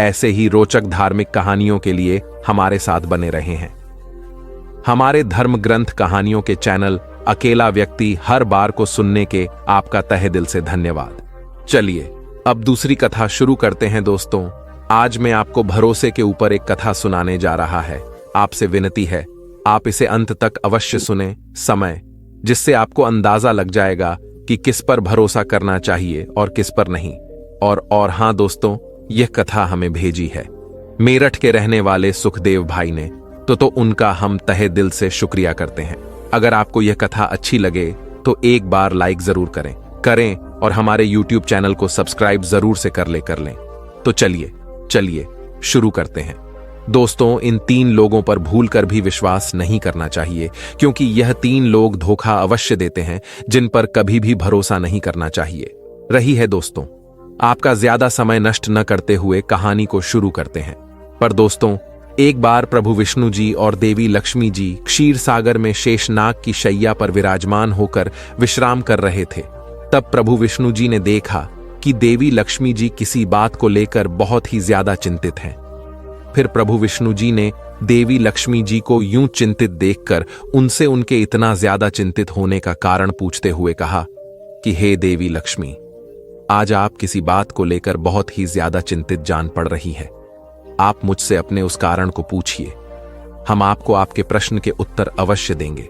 ऐसे ही रोचक धार्मिक कहानियों के लिए हमारे साथ बने रहे हैं। हमारे धर्म ग्रंथ कहानियों के चैनल अकेला व्यक्ति हर बार को सुनने के आपका तहे दिल से धन्यवाद। चलिए अब दूसरी कथा शुरू करते हैं दोस्तों। आज मैं आपको भरोसे के ऊपर एक कथा सुनाने जा रहा है। आपसे विनती है, आप इसे अंत तक अवश्य सुने जिससे आपको अंदाजा लग जाएगा कि किस पर भरोसा करना चाहिए और किस पर नहीं। और हां दोस्तों, यह कथा हमें भेजी है मेरठ के रहने वाले सुखदेव भाई ने, तो उनका हम तहे दिल से शुक्रिया करते हैं। अगर आपको यह कथा अच्छी लगे तो एक बार लाइक जरूर करें और हमारे YouTube चैनल को सब्सक्राइब जरूर से कर लें। तो चलिए शुरू करते हैं। दोस्तों, इन 3 लोगों पर भूलकर भी विश्वास नहीं करना चाहिए, क्योंकि यह 3 लोग धोखा अवश्य देते हैं जिन पर कभी भी भरोसा नहीं करना चाहिए। रही है दोस्तों, आपका ज्यादा समय नष्ट न करते हुए कहानी को शुरू करते हैं। पर दोस्तों, एक बार प्रभु विष्णु जी और देवी लक्ष्मी जी क्षीर सागर में शेषनाग की शैया पर विराजमान होकर विश्राम कर रहे थे। तब प्रभु विष्णु जी ने देखा कि देवी लक्ष्मी जी किसी बात को लेकर बहुत ही ज्यादा चिंतित हैं। फिर प्रभु विष्णु जी ने देवी लक्ष्मी जी को यूं चिंतित देखकर उनसे उनके इतना ज्यादा चिंतित होने का कारण पूछते हुए कहा कि हे देवी लक्ष्मी, आज आप किसी बात को लेकर बहुत ही ज्यादा चिंतित जान पड़ रही है। आप मुझसे अपने उस कारण को पूछिए, हम आपको आपके प्रश्न के उत्तर अवश्य देंगे।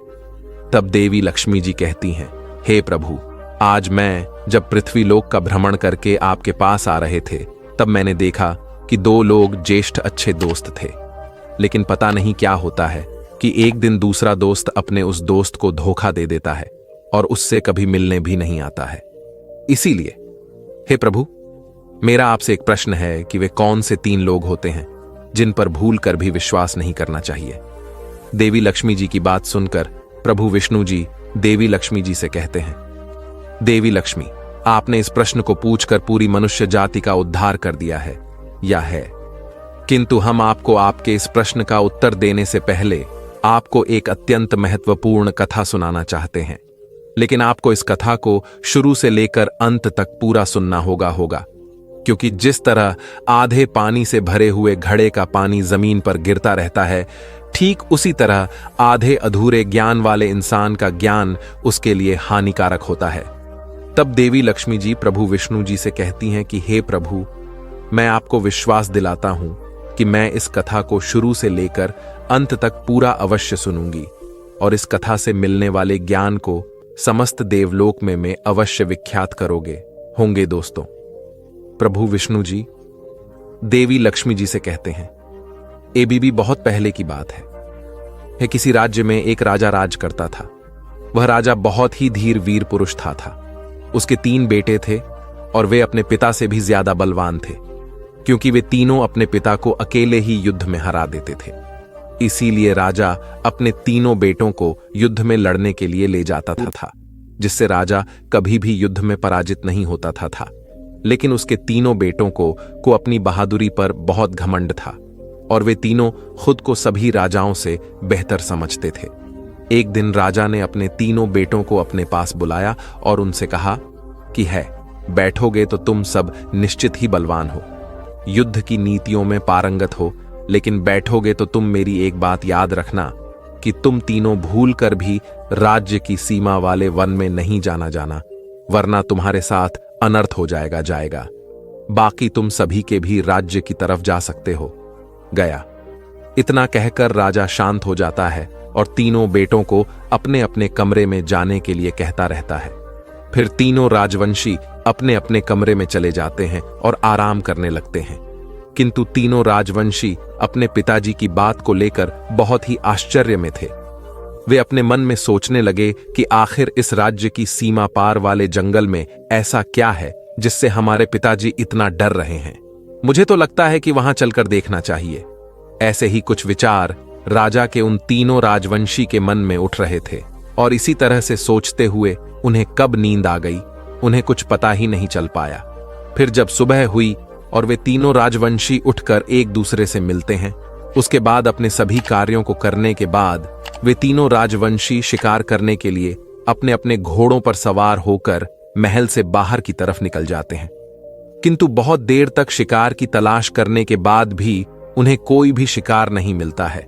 तब देवी लक्ष्मी जी कहती हैं, हे प्रभु, आज मैं जब पृथ्वी लोक का भ्रमण करके आपके पास आ रहे थे, तब मैंने देखा कि 2 लोग ज्येष्ठ अच्छे दोस्त थे। लेकिन पता नहीं क्या होता है कि एक दिन दूसरा दोस्त अपने उस दोस्त को धोखा दे देता है और उससे कभी मिलने भी नहीं आता है। इसीलिए हे प्रभु, मेरा आपसे एक प्रश्न है कि वे कौन से 3 लोग होते हैं जिन पर भूल कर भी विश्वास नहीं करना चाहिए। देवी लक्ष्मी जी की बात सुनकर प्रभु विष्णु जी देवी लक्ष्मी जी से कहते हैं, देवी लक्ष्मी, आपने इस प्रश्न को पूछकर पूरी मनुष्य जाति का उद्धार कर दिया है किंतु हम आपको आपके इस प्रश्न का उत्तर देने से पहले आपको एक अत्यंत महत्वपूर्ण कथा सुनाना चाहते हैं। लेकिन आपको इस कथा को शुरू से लेकर अंत तक पूरा सुनना होगा, क्योंकि जिस तरह आधे पानी से भरे हुए घड़े का पानी जमीन पर गिरता रहता है, ठीक उसी तरह आधे अधूरे ज्ञान वाले इंसान का ज्ञान उसके लिए हानिकारक होता है। तब देवी लक्ष्मी जी प्रभु विष्णु जी से कहती हैं कि हे प्रभु, मैं आपको विश्वास दिलाता हूं कि मैं इस कथा को शुरू से लेकर अंत तक पूरा अवश्य सुनूंगी और इस कथा से मिलने वाले ज्ञान को समस्त देवलोक में अवश्य विख्यात होंगे दोस्तों। प्रभु विष्णु जी देवी लक्ष्मी जी से कहते हैं, एबीबी बहुत पहले की बात है। किसी राज्य में एक राजा राज करता था। वह राजा बहुत ही धीर वीर पुरुष था। उसके 3 बेटे थे और वे अपने पिता से भी ज्यादा बलवान थे, क्योंकि वे तीनों अपने पिता को अकेले ही युद्ध में हरा देते थे। इसीलिए राजा अपने तीनों बेटों को युद्ध में लड़ने के लिए ले जाता था, जिससे राजा कभी भी युद्ध में पराजित नहीं होता था। लेकिन उसके तीनों बेटों को अपनी बहादुरी पर बहुत घमंड था और वे तीनों खुद को सभी राजाओं से बेहतर समझते थे। एक दिन राजा ने अपने तीनों बेटों को अपने पास बुलाया और उनसे कहा कि बैठोगे तो तुम सब निश्चित ही बलवान हो, युद्ध की नीतियों में पारंगत हो, लेकिन बैठोगे तो तुम मेरी एक बात याद रखना कि तुम तीनों भूल कर भी राज्य की सीमा वाले वन में नहीं जाना, वरना तुम्हारे साथ अनर्थ हो जाएगा। बाकी तुम सभी के भी राज्य की तरफ जा सकते हो। गया। इतना कहकर राजा शांत हो जाता है और तीनों बेटों को अपने अपने कमरे में जाने के लिए कहता रहता है। फिर तीनों राजवंशी अपने अपने कमरे में चले जाते हैं और आराम करने लगते हैं। किंतु तीनों राजवंशी अपने पिताजी की बात को लेकर बहुत ही आश्चर्य में थे। वे अपने मन में सोचने लगे कि आखिर इस राज्य की सीमा पार वाले जंगल में ऐसा क्या है जिससे हमारे पिताजी इतना डर रहे हैं। मुझे तो लगता है कि वहां चलकर देखना चाहिए। ऐसे ही कुछ विचार राजा के उन तीनों राजवंशी के मन में उठ रहे थे और इसी तरह से सोचते हुए उन्हें कब नींद आ गई, उन्हें कुछ पता ही नहीं चल पाया। फिर जब सुबह हुई और वे तीनों राजवंशी उठकर एक दूसरे से मिलते हैं, उसके बाद अपने सभी कार्यों को करने के बाद वे तीनों राजवंशी शिकार करने के लिए अपने अपने घोड़ों पर सवार होकर महल से बाहर की तरफ निकल जाते हैं। किंतु बहुत देर तक शिकार की तलाश करने के बाद भी उन्हें कोई भी शिकार नहीं मिलता है।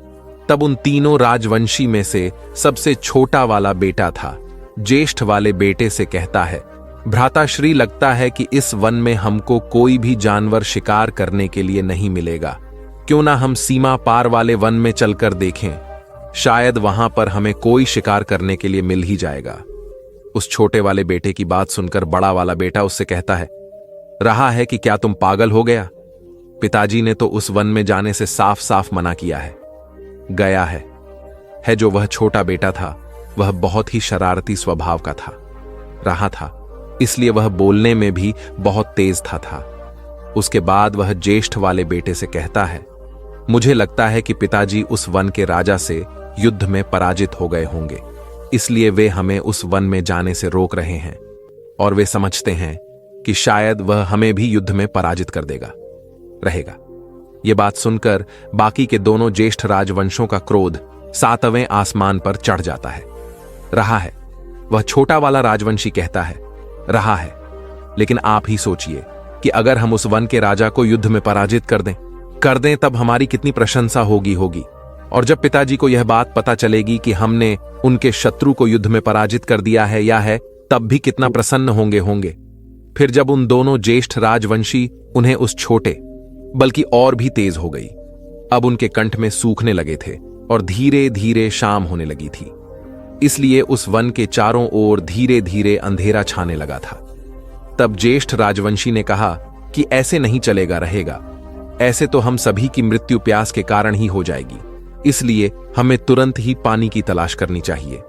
तब उन तीनों राजवंशी में से सबसे छोटा वाला बेटा था ज्येष्ठ वाले बेटे से कहता है, भ्राताश्री, लगता है कि इस वन में हमको कोई भी जानवर शिकार करने के लिए नहीं मिलेगा। क्यों ना हम सीमा पार वाले वन में चलकर देखें, शायद वहां पर हमें कोई शिकार करने के लिए मिल ही जाएगा। उस छोटे वाले बेटे की बात सुनकर बड़ा वाला बेटा उससे कहता है, रहा है कि क्या तुम पागल हो गया? पिताजी ने तो उस वन में जाने से साफ साफ मना किया है। गया है जो वह छोटा बेटा था, वह बहुत ही शरारती स्वभाव का रहा था, इसलिए वह बोलने में भी बहुत तेज था। उसके बाद वह ज्येष्ठ वाले बेटे से कहता है, मुझे लगता है कि पिताजी उस वन के राजा से युद्ध में पराजित हो गए होंगे, इसलिए वे हमें उस वन में जाने से रोक रहे हैं और वे समझते हैं कि शायद वह हमें भी युद्ध में पराजित कर रहेगा। यह बात सुनकर बाकी के दोनों ज्येष्ठ राजवंशों का क्रोध 7वें आसमान पर चढ़ जाता है। रहा है, वह छोटा वाला राजवंशी कहता है, रहा है, लेकिन आप ही सोचिए कि अगर हम उस वन के राजा को युद्ध में पराजित कर दें तब हमारी कितनी प्रशंसा होगी। और जब पिताजी को यह बात पता चलेगी कि हमने उनके शत्रु को युद्ध में पराजित कर दिया है, तब भी कितना प्रसन्न होंगे। फिर जब उन दोनों ज्येष्ठ राजवंशी उन्हें उस छोटे बल्कि और भी तेज हो गई। अब उनके कंठ में सूखने लगे थे और धीरे धीरे शाम होने लगी थी, इसलिए उस वन के चारों ओर धीरे धीरे अंधेरा छाने लगा था। तब ज्येष्ठ राजवंशी ने कहा कि ऐसे नहीं रहेगा, ऐसे तो हम सभी की मृत्यु प्यास के कारण ही हो जाएगी, इसलिए हमें तुरंत ही पानी की तलाश करनी चाहिए।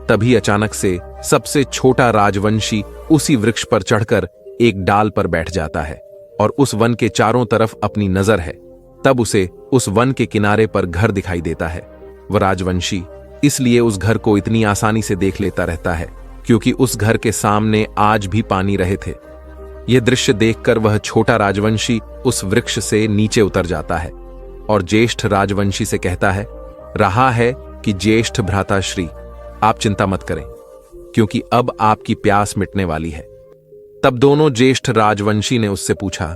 तभी अचानक से सबसे छोटा राजवंशी उसी वृक्ष पर चढ़कर एक डाल पर बैठ जाता है और उस वन के चारों तरफ अपनी नजर है। तब उसे उस वन के किनारे पर घर दिखाई देता है। वह राजवंशी इसलिए उस घर को इतनी आसानी से देख लेता रहता है क्योंकि उस घर के सामने आज भी पानी रहे थे। यह दृश्य देखकर वह छोटा राजवंशी उस वृक्ष से नीचे उतर जाता है और ज्येष्ठ राजवंशी से कहता है, रहा है कि ज्येष्ठ भ्राताश्री, आप चिंता मत करें क्योंकि अब आपकी प्यास मिटने वाली है। तब दोनों ज्येष्ठ राजवंशी ने उससे पूछा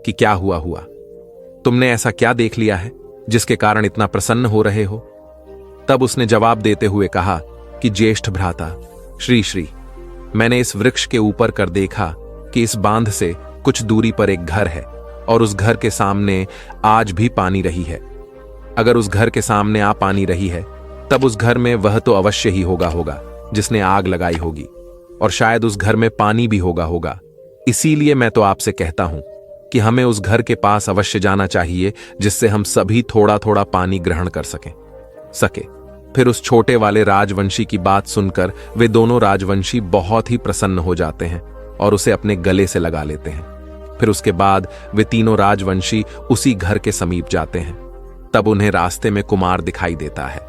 कि क्या हुआ, तुमने ऐसा क्या देख लिया है जिसके कारण इतना प्रसन्न हो रहे हो? तब उसने जवाब देते हुए कहा कि ज्येष्ठ भ्राता श्री, मैंने इस वृक्ष के ऊपर कर देखा कि इस बांध से कुछ दूरी पर एक घर है और उस घर के सामने आज भी पानी रही है। अगर उस घर के सामने आ पानी रही है तब उस घर में वह तो अवश्य ही होगा जिसने आग लगाई होगी और शायद उस घर में पानी भी होगा। इसीलिए मैं तो आपसे कहता हूं कि हमें उस घर के पास अवश्य जाना चाहिए जिससे हम सभी थोड़ा थोड़ा पानी ग्रहण कर सके। फिर उस छोटे वाले राजवंशी की बात सुनकर वे दोनों राजवंशी बहुत ही प्रसन्न हो जाते हैं और उसे अपने गले से लगा लेते हैं। फिर उसके बाद वे तीनों राजवंशी उसी घर के समीप जाते हैं। तब उन्हें रास्ते में कुमार दिखाई देता है,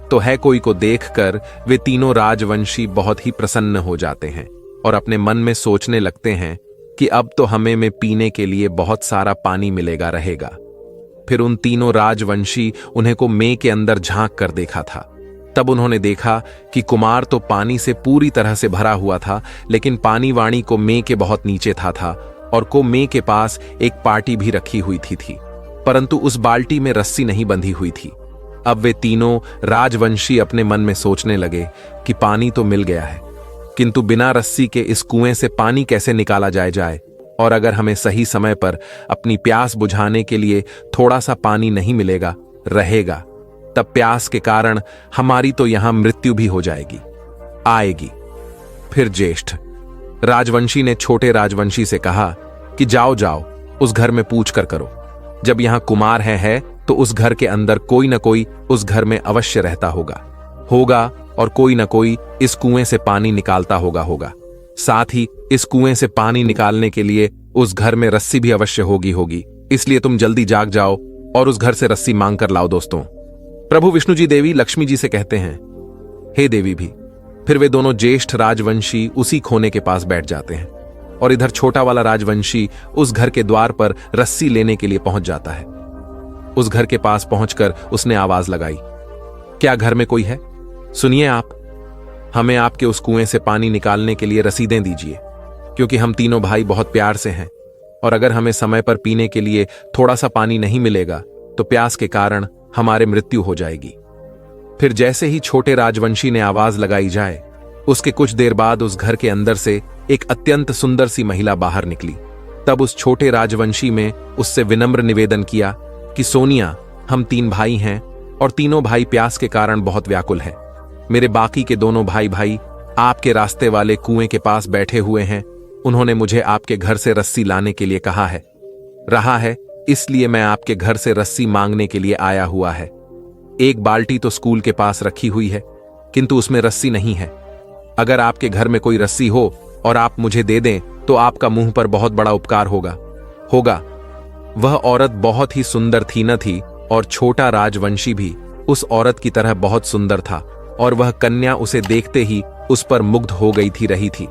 तो है कोई को देखकर वे तीनों राजवंशी बहुत ही प्रसन्न हो जाते हैं और अपने मन में सोचने लगते हैं कि अब तो हमें में पीने के लिए बहुत सारा पानी मिलेगा रहेगा। फिर उन तीनों राजवंशी उन्हें को में के अंदर झांक कर देखा था। तब उन्होंने देखा कि कुमार तो पानी से पूरी तरह से भरा हुआ था, लेकिन पानी वाणी को में के बहुत नीचे था और को में के पास एक पार्टी भी रखी हुई थी, परंतु उस बाल्टी में रस्सी नहीं बंधी हुई थी। अब वे तीनों राजवंशी अपने मन में सोचने लगे कि पानी तो मिल गया है, किंतु बिना रस्सी के इस कुएं से पानी कैसे निकाला जाए, और अगर हमें सही समय पर अपनी प्यास बुझाने के लिए थोड़ा सा पानी नहीं मिलेगा रहेगा, तब प्यास के कारण हमारी तो यहां मृत्यु भी हो आएगी। फिर ज्येष्ठ राजवंशी ने छोटे राजवंशी से कहा कि जाओ उस घर में पूछ कर करो। जब यहां कुमार है तो उस घर के अंदर कोई न कोई उस घर में अवश्य रहता होगा और कोई न कोई इस कुएं से पानी निकालता होगा। साथ ही इस कुएं से पानी निकालने के लिए उस घर में रस्सी भी अवश्य होगी। इसलिए तुम जल्दी जाग जाओ और उस घर से रस्सी मांग कर लाओ। दोस्तों, प्रभु विष्णु जी देवी लक्ष्मी जी से कहते हैं, हे देवी भी। फिर वे दोनों ज्येष्ठ राजवंशी उसी खोने के पास बैठ जाते हैं और इधर छोटा वाला राजवंशी उस घर के द्वार पर रस्सी लेने के लिए पहुंच जाता है। उस घर के पास पहुंचकर उसने आवाज लगाई, क्या घर में कोई है? सुनिए आप, हमें आपके उस कुएं से पानी निकालने के लिए रसीदें दीजिए, क्योंकि हम तीनों भाई बहुत प्यार से हैं और अगर हमें समय पर पीने के लिए थोड़ा सा पानी नहीं मिलेगा तो प्यास के कारण हमारे मृत्यु हो जाएगी। फिर जैसे ही छोटे राजवंशी ने आवाज लगाई जाए, उसके कुछ देर बाद उस घर के अंदर से एक अत्यंत सुंदर सी महिला बाहर निकली। तब उस छोटे राजवंशी में उससे विनम्र निवेदन किया कि सोनिया, हम 3 भाई हैं और तीनों भाई प्यास के कारण बहुत व्याकुल हैं। मेरे बाकी के दोनों भाई आपके रास्ते वाले कुएं के पास बैठे हुए हैं। उन्होंने मुझे आपके घर से रस्सी लाने के लिए कहा है, इसलिए मैं आपके घर से रस्सी मांगने के लिए आया हुआ है। एक बाल्टी तो स्कूल के पास रखी हुई है, किंतु उसमें रस्सी नहीं है। अगर आपके घर में कोई रस्सी हो और आप मुझे दे दें तो आपका मुंह पर बहुत बड़ा उपकार होगा। वह औरत बहुत ही सुंदर थी और छोटा राजवंशी भी उस औरत की तरह बहुत सुंदर था और वह कन्या उसे देखते ही उस पर मुग्ध हो गई रही थी।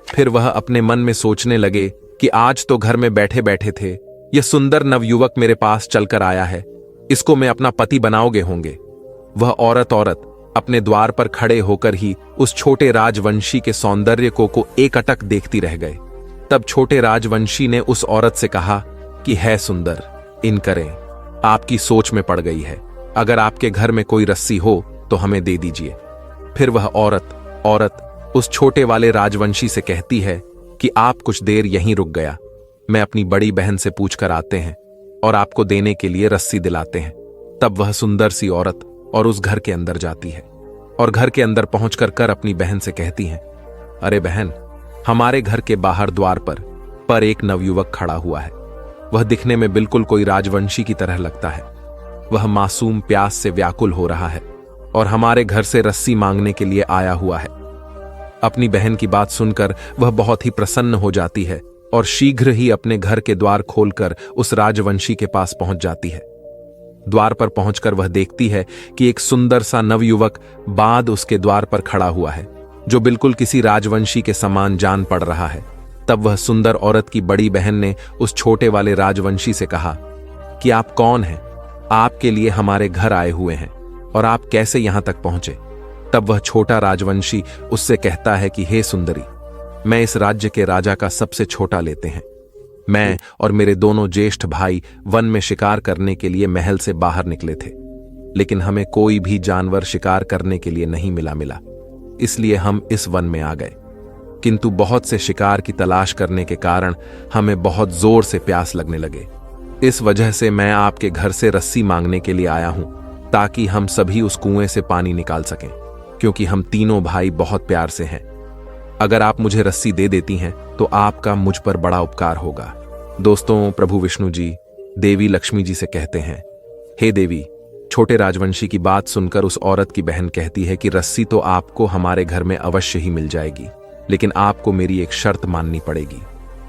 फिर वह अपने मन में सोचने लगे कि आज तो घर में बैठे बैठे थे, यह सुंदर नवयुवक मेरे पास चलकर आया है, इसको मैं अपना पति बनाओगे होंगे। वह औरत अपने द्वार पर खड़े होकर ही उस छोटे राजवंशी के सौंदर्य को एकटक देखती रह गए। तब छोटे राजवंशी ने उस औरत से कहा कि है सुंदर, इन करें, आपकी सोच में पड़ गई है। अगर आपके घर में कोई रस्सी हो तो हमें दे दीजिए। फिर वह औरत उस छोटे वाले राजवंशी से कहती है कि आप कुछ देर यहीं रुक गया, मैं अपनी बड़ी बहन से पूछकर आते हैं और आपको देने के लिए रस्सी दिलाते हैं। तब वह सुंदर सी औरत और उस घर के अंदर जाती है और घर के अंदर पहुंचकर अपनी बहन से कहती है, अरे बहन, हमारे घर के बाहर द्वार पर एक नवयुवक खड़ा हुआ है। वह दिखने में बिल्कुल कोई राजवंशी की तरह लगता है। वह मासूम प्यास से व्याकुल हो रहा है और हमारे घर से रस्सी मांगने के लिए आया हुआ है। अपनी बहन की बात सुनकर वह बहुत ही प्रसन्न हो जाती है और शीघ्र ही अपने घर के द्वार खोलकर उस राजवंशी के पास पहुंच जाती है। द्वार पर पहुंचकर वह देखती है कि एक सुंदर सा नवयुवक बाद उसके द्वार पर खड़ा हुआ है, जो बिल्कुल किसी राजवंशी के समान जान पड़ रहा है। तब वह सुंदर औरत की बड़ी बहन ने उस छोटे वाले राजवंशी से कहा कि आप कौन हैं? आपके लिए हमारे घर आए हुए हैं और आप कैसे यहां तक पहुंचे? तब वह छोटा राजवंशी उससे कहता है कि हे सुंदरी, मैं इस राज्य के राजा का सबसे छोटा लेते हैं। मैं और मेरे दोनों ज्येष्ठ भाई वन में शिकार करने के लिए महल से बाहर निकले थे, लेकिन हमें कोई भी जानवर शिकार करने के लिए नहीं मिला, इसलिए हम इस वन में आ गए। किंतु बहुत से शिकार की तलाश करने के कारण हमें बहुत जोर से प्यास लगने लगे। इस वजह से मैं आपके घर से रस्सी मांगने के लिए आया हूं, ताकि हम सभी उस कुएं से पानी निकाल सकें, क्योंकि हम तीनों भाई बहुत प्यार से हैं। अगर आप मुझे रस्सी दे देती हैं तो आपका मुझ पर बड़ा उपकार होगा। दोस्तों, प्रभु विष्णु जी देवी लक्ष्मी जी से कहते हैं, हे देवी, छोटे राजवंशी की बात सुनकर उस औरत की बहन कहती है कि रस्सी तो आपको हमारे घर में अवश्य ही मिल जाएगी, लेकिन आपको मेरी एक शर्त माननी पड़ेगी,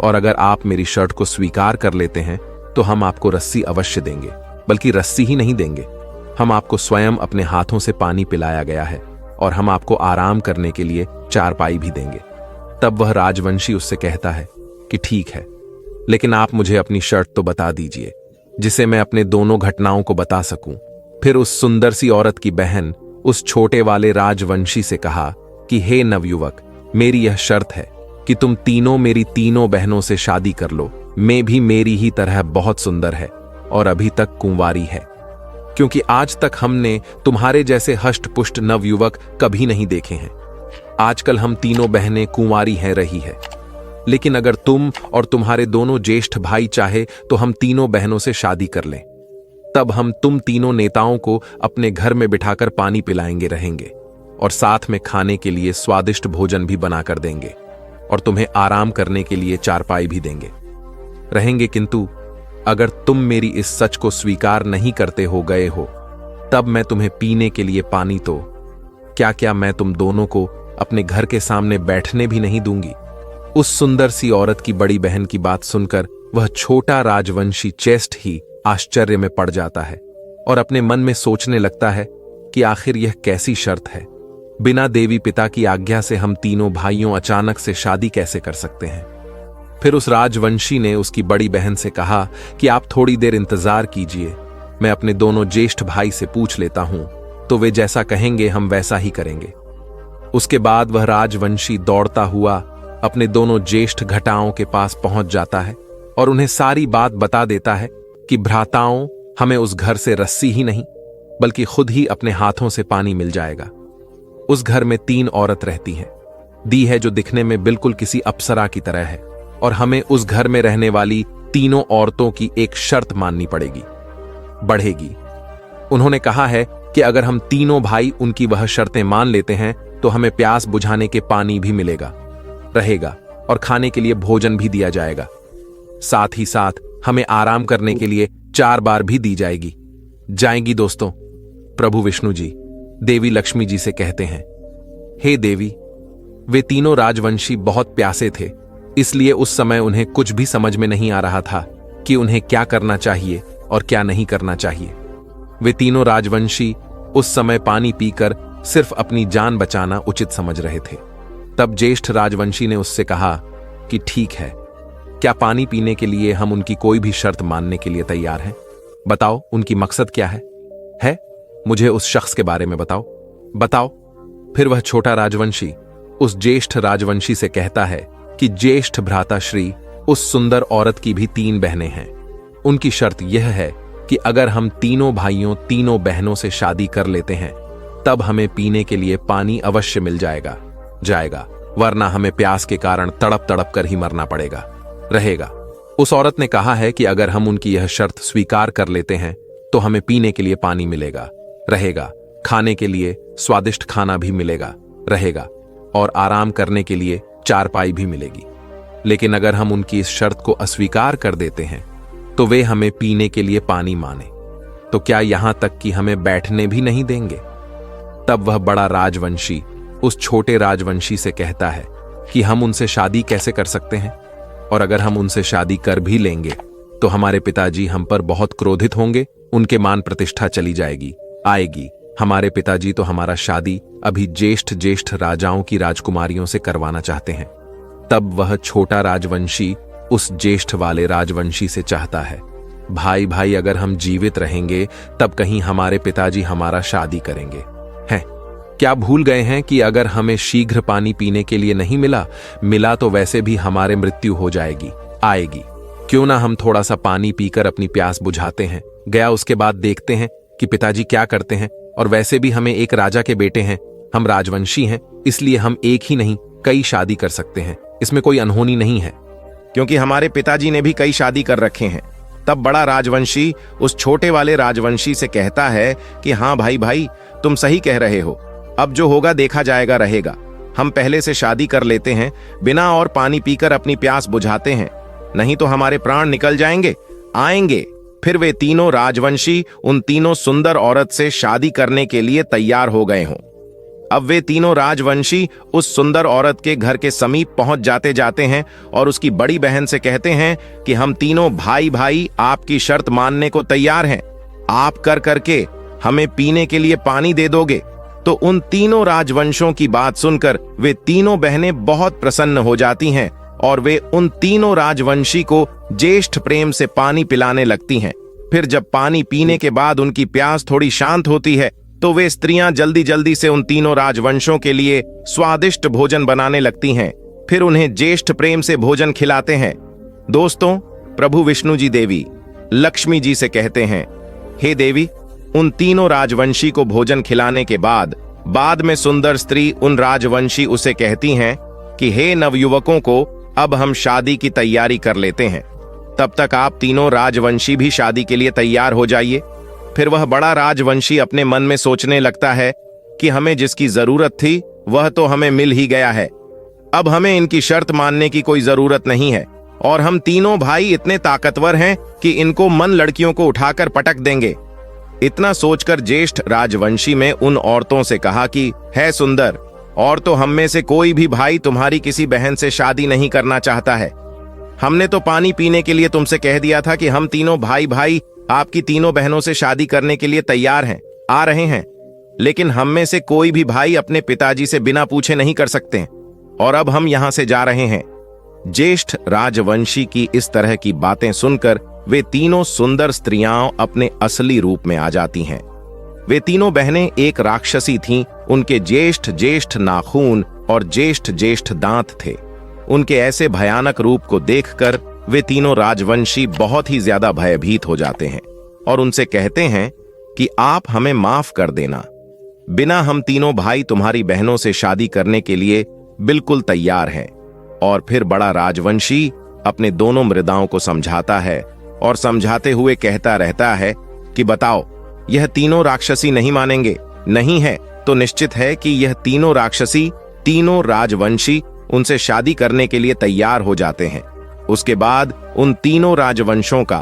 और अगर आप मेरी शर्त को स्वीकार कर लेते हैं तो हम आपको रस्सी अवश्य देंगे। बल्कि रस्सी ही नहीं देंगे, हम आपको स्वयं अपने हाथों से पानी पिलाया गया है और हम आपको आराम करने के लिए चारपाई भी देंगे। तब वह राजवंशी उससे कहता है कि ठीक है, लेकिन आप मुझे अपनी शर्त तो बता दीजिए, जिसे मैं अपने दोनों घटनाओं को बता सकूं। फिर उस सुंदर सी औरत की बहन उस छोटे वाले राजवंशी से कहा कि हे नवयुवक, मेरी यह शर्त है कि तुम तीनों मेरी तीनों बहनों से शादी कर लो। मैं भी मेरी ही तरह बहुत सुंदर है और अभी तक कुंवारी है, क्योंकि आज तक हमने तुम्हारे जैसे हष्ट-पुष्ट नवयुवक कभी नहीं देखे हैं। आजकल हम तीनों बहनें कुंवारी हैं रही है, लेकिन अगर तुम और तुम्हारे दोनों ज्येष्ठ भाई चाहे तो हम तीनों बहनों से शादी कर लें। तब हम तुम तीनों नेताओं को अपने घर में बिठाकर पानी पिलाएंगे रहेंगे और साथ में खाने के लिए स्वादिष्ट भोजन भी बनाकर देंगे और तुम्हें आराम करने के लिए चारपाई भी देंगे रहेंगे। किंतु अगर तुम मेरी इस सच को स्वीकार नहीं करते हो गए हो, तब मैं तुम्हें पीने के लिए पानी तो क्या मैं तुम दोनों को अपने घर के सामने बैठने भी नहीं दूंगी। उस सुंदर सी औरत की बड़ी बहन की बात सुनकर वह छोटा राजवंशी चेस्ट ही आश्चर्य में पड़ जाता है और अपने मन में सोचने लगता है कि आखिर यह कैसी शर्त है। बिना देवी पिता की आज्ञा से हम तीनों भाइयों अचानक से शादी कैसे कर सकते हैं। फिर उस राजवंशी ने उसकी बड़ी बहन से कहा कि आप थोड़ी देर इंतजार कीजिए, मैं अपने दोनों ज्येष्ठ भाई से पूछ लेता हूं, तो वे जैसा कहेंगे हम वैसा ही करेंगे। उसके बाद वह राजवंशी दौड़ता हुआ अपने दोनों ज्येष्ठ घटाओं के पास पहुंच जाता है और उन्हें सारी बात बता देता है कि भ्राताओं, हमें उस घर से रस्सी ही नहीं बल्कि खुद ही अपने हाथों से पानी मिल जाएगा। उस घर में 3 औरत रहती हैं। दी है जो दिखने में बिल्कुल किसी अप्सरा की तरह है, और हमें उस घर में रहने वाली तीनों औरतों की एक शर्त माननी बढ़ेगी। उन्होंने कहा है कि अगर हम तीनों भाई उनकी वह शर्तें मान लेते हैं तो हमें प्यास बुझाने के पानी भी मिलेगा रहेगा और खाने के लिए भोजन भी दिया जाएगा। साथ ही साथ हमें आराम करने के लिए 4 बार भी दी जाएगी। दोस्तों, प्रभु विष्णु जी देवी लक्ष्मी जी से कहते हैं, हे देवी, वे तीनों राजवंशी बहुत प्यासे थे, इसलिए उस समय उन्हें कुछ भी समझ में नहीं आ रहा था कि उन्हें क्या करना चाहिए और क्या नहीं करना चाहिए। वे तीनों राजवंशी उस समय पानी पीकर सिर्फ अपनी जान बचाना उचित समझ रहे थे। तब ज्येष्ठ राजवंशी ने उससे कहा कि ठीक है, क्या पानी पीने के लिए हम उनकी कोई भी शर्त मानने के लिए तैयार हैं? बताओ उनकी मकसद क्या है? मुझे उस शख्स के बारे में बताओ। फिर वह छोटा राजवंशी उस ज्येष्ठ राजवंशी से कहता है कि ज्येष्ठ भ्राता श्री, उस सुंदर औरत की भी 3 बहनें हैं। उनकी शर्त यह है कि अगर हम तीनों भाइयों तीनों बहनों से शादी कर लेते हैं तब हमें पीने के लिए पानी अवश्य मिल जाएगा, वरना हमें प्यास के कारण तड़प कर ही मरना रहेगा। उस औरत ने कहा है कि अगर हम उनकी यह शर्त स्वीकार कर लेते हैं तो हमें पीने के लिए पानी मिलेगा रहेगा, खाने के लिए स्वादिष्ट खाना भी रहेगा और आराम करने के लिए चारपाई भी मिलेगी। लेकिन अगर हम उनकी इस शर्त को अस्वीकार कर देते हैं तो वे हमें पीने के लिए पानी माने, तो क्या यहां तक कि हमें बैठने भी नहीं देंगे। तब वह बड़ा राजवंशी उस छोटे राजवंशी से कहता है कि हम उनसे शादी कैसे कर सकते हैं, और अगर हम उनसे शादी कर भी लेंगे तो हमारे पिताजी हम पर बहुत क्रोधित होंगे, उनके मान प्रतिष्ठा चली आएगी। हमारे पिताजी तो हमारा शादी अभी ज्येष्ठ राजाओं की राजकुमारियों से करवाना चाहते हैं। तब वह छोटा राजवंशी उस ज्येष्ठ वाले राजवंशी से चाहता है, भाई अगर हम जीवित रहेंगे तब कहीं हमारे पिताजी हमारा शादी करेंगे हैं? क्या भूल गए हैं कि अगर हमें शीघ्र पानी पीने के लिए नहीं मिला तो वैसे भी हमारे मृत्यु हो आएगी। क्यों ना हम थोड़ा सा पानी पीकर अपनी प्यास बुझाते हैं, उसके बाद देखते हैं कि पिताजी क्या करते हैं। और वैसे भी हमें एक राजा के बेटे हैं, हम राजवंशी हैं, इसलिए हम एक ही नहीं कई शादी कर सकते हैं, इसमें कोई अनहोनी नहीं है, क्योंकि हमारे पिताजी ने भी कई शादी कर रखे हैं। तब बड़ा राजवंशी उस छोटे वाले राजवंशी से कहता है कि हाँ भाई, तुम सही कह रहे हो, अब जो होगा देखा जाएगा रहेगा। हम पहले से शादी कर लेते हैं, बिना और पानी पीकर अपनी प्यास बुझाते हैं, नहीं तो हमारे प्राण निकल जाएंगे। आएंगे। फिर वे तीनों राजवंशी उन तीनों सुंदर औरत से शादी करने के लिए तैयार हो गए हों। अब वे तीनों राजवंशी उस सुंदर औरत के घर के समीप पहुंच जाते हैं और उसकी बड़ी बहन से कहते हैं कि हम तीनों भाई भाई आपकी शर्त मानने को तैयार हैं। आप कर करके हमें पीने के लिए पानी दे दोगे। तो उन तीनों राजवंशों की बात सुनकर वे तीनों बहनें बहुत प्रसन्न हो जाती हैं और वे उन तीनों राजवंशी को ज्येष्ठ प्रेम से पानी पिलाने लगती हैं। फिर जब पानी पीने के बाद उनकी प्यास थोड़ी शांत होती है तो वे स्त्रियां जल्दी जल्दी से उन तीनों राजवंशों के लिए स्वादिष्ट भोजन बनाने लगती हैं। फिर उन्हें ज्येष्ठ प्रेम से भोजन खिलाते हैं। दोस्तों, प्रभु विष्णु जी देवी लक्ष्मी जी से कहते हैं, हे देवी, उन तीनों राजवंशी को भोजन खिलाने के बाद में सुंदर स्त्री उन राजवंशी उसे कहती हैं कि हे नवयुवकों को, अब हम शादी की तैयारी कर लेते हैं। तब तक आप तीनों राजवंशी भी शादी के लिए तैयार हो जाइए। फिर वह बड़ा राजवंशी अपने मन में सोचने लगता है कि हमें जिसकी जरूरत थी वह तो हमें मिल ही गया है। अब हमें इनकी शर्त मानने की कोई जरूरत नहीं है और हम तीनों भाई इतने ताकतवर हैं कि इनको मन लड़कियों को उठाकर पटक देंगे। इतना सोचकर ज्येष्ठ राजवंशी में उन औरतों से कहा कि है सुंदर, और तो हम में से कोई भी भाई तुम्हारी किसी बहन से शादी नहीं करना चाहता है। हमने तो पानी पीने के लिए तुमसे कह दिया था कि हम तीनों भाई भाई आपकी तीनों बहनों से शादी करने के लिए तैयार हैं, आ रहे हैं। लेकिन हम में से कोई भी भाई अपने पिताजी से बिना पूछे नहीं कर सकते और अब हम यहां से जा रहे हैं। ज्येष्ठ राजवंशी की इस तरह की बातें सुनकर वे तीनों सुंदर स्त्रियां अपने असली रूप में आ जाती हैं। वे तीनों बहनें एक राक्षसी थीं। उनके ज्येष्ठ ज्येष्ठ नाखून और ज्येष्ठ ज्येष्ठ दांत थे। उनके ऐसे भयानक रूप को देखकर वे तीनों राजवंशी बहुत ही ज्यादा भयभीत हो जाते हैं और उनसे कहते हैं कि आप हमें माफ कर देना। बिना हम तीनों भाई तुम्हारी बहनों से शादी करने के लिए बिल्कुल तैयार हैं। और फिर बड़ा राजवंशी अपने दोनों मृदाओं को समझाता है और समझाते हुए कहता रहता है कि बताओ, यह तीनों राक्षसी नहीं मानेंगे? नहीं है तो निश्चित है कि यह तीनों राक्षसी, तीनों राजवंशी उनसे शादी करने के लिए तैयार हो जाते हैं। उसके बाद उन तीनों राजवंशों का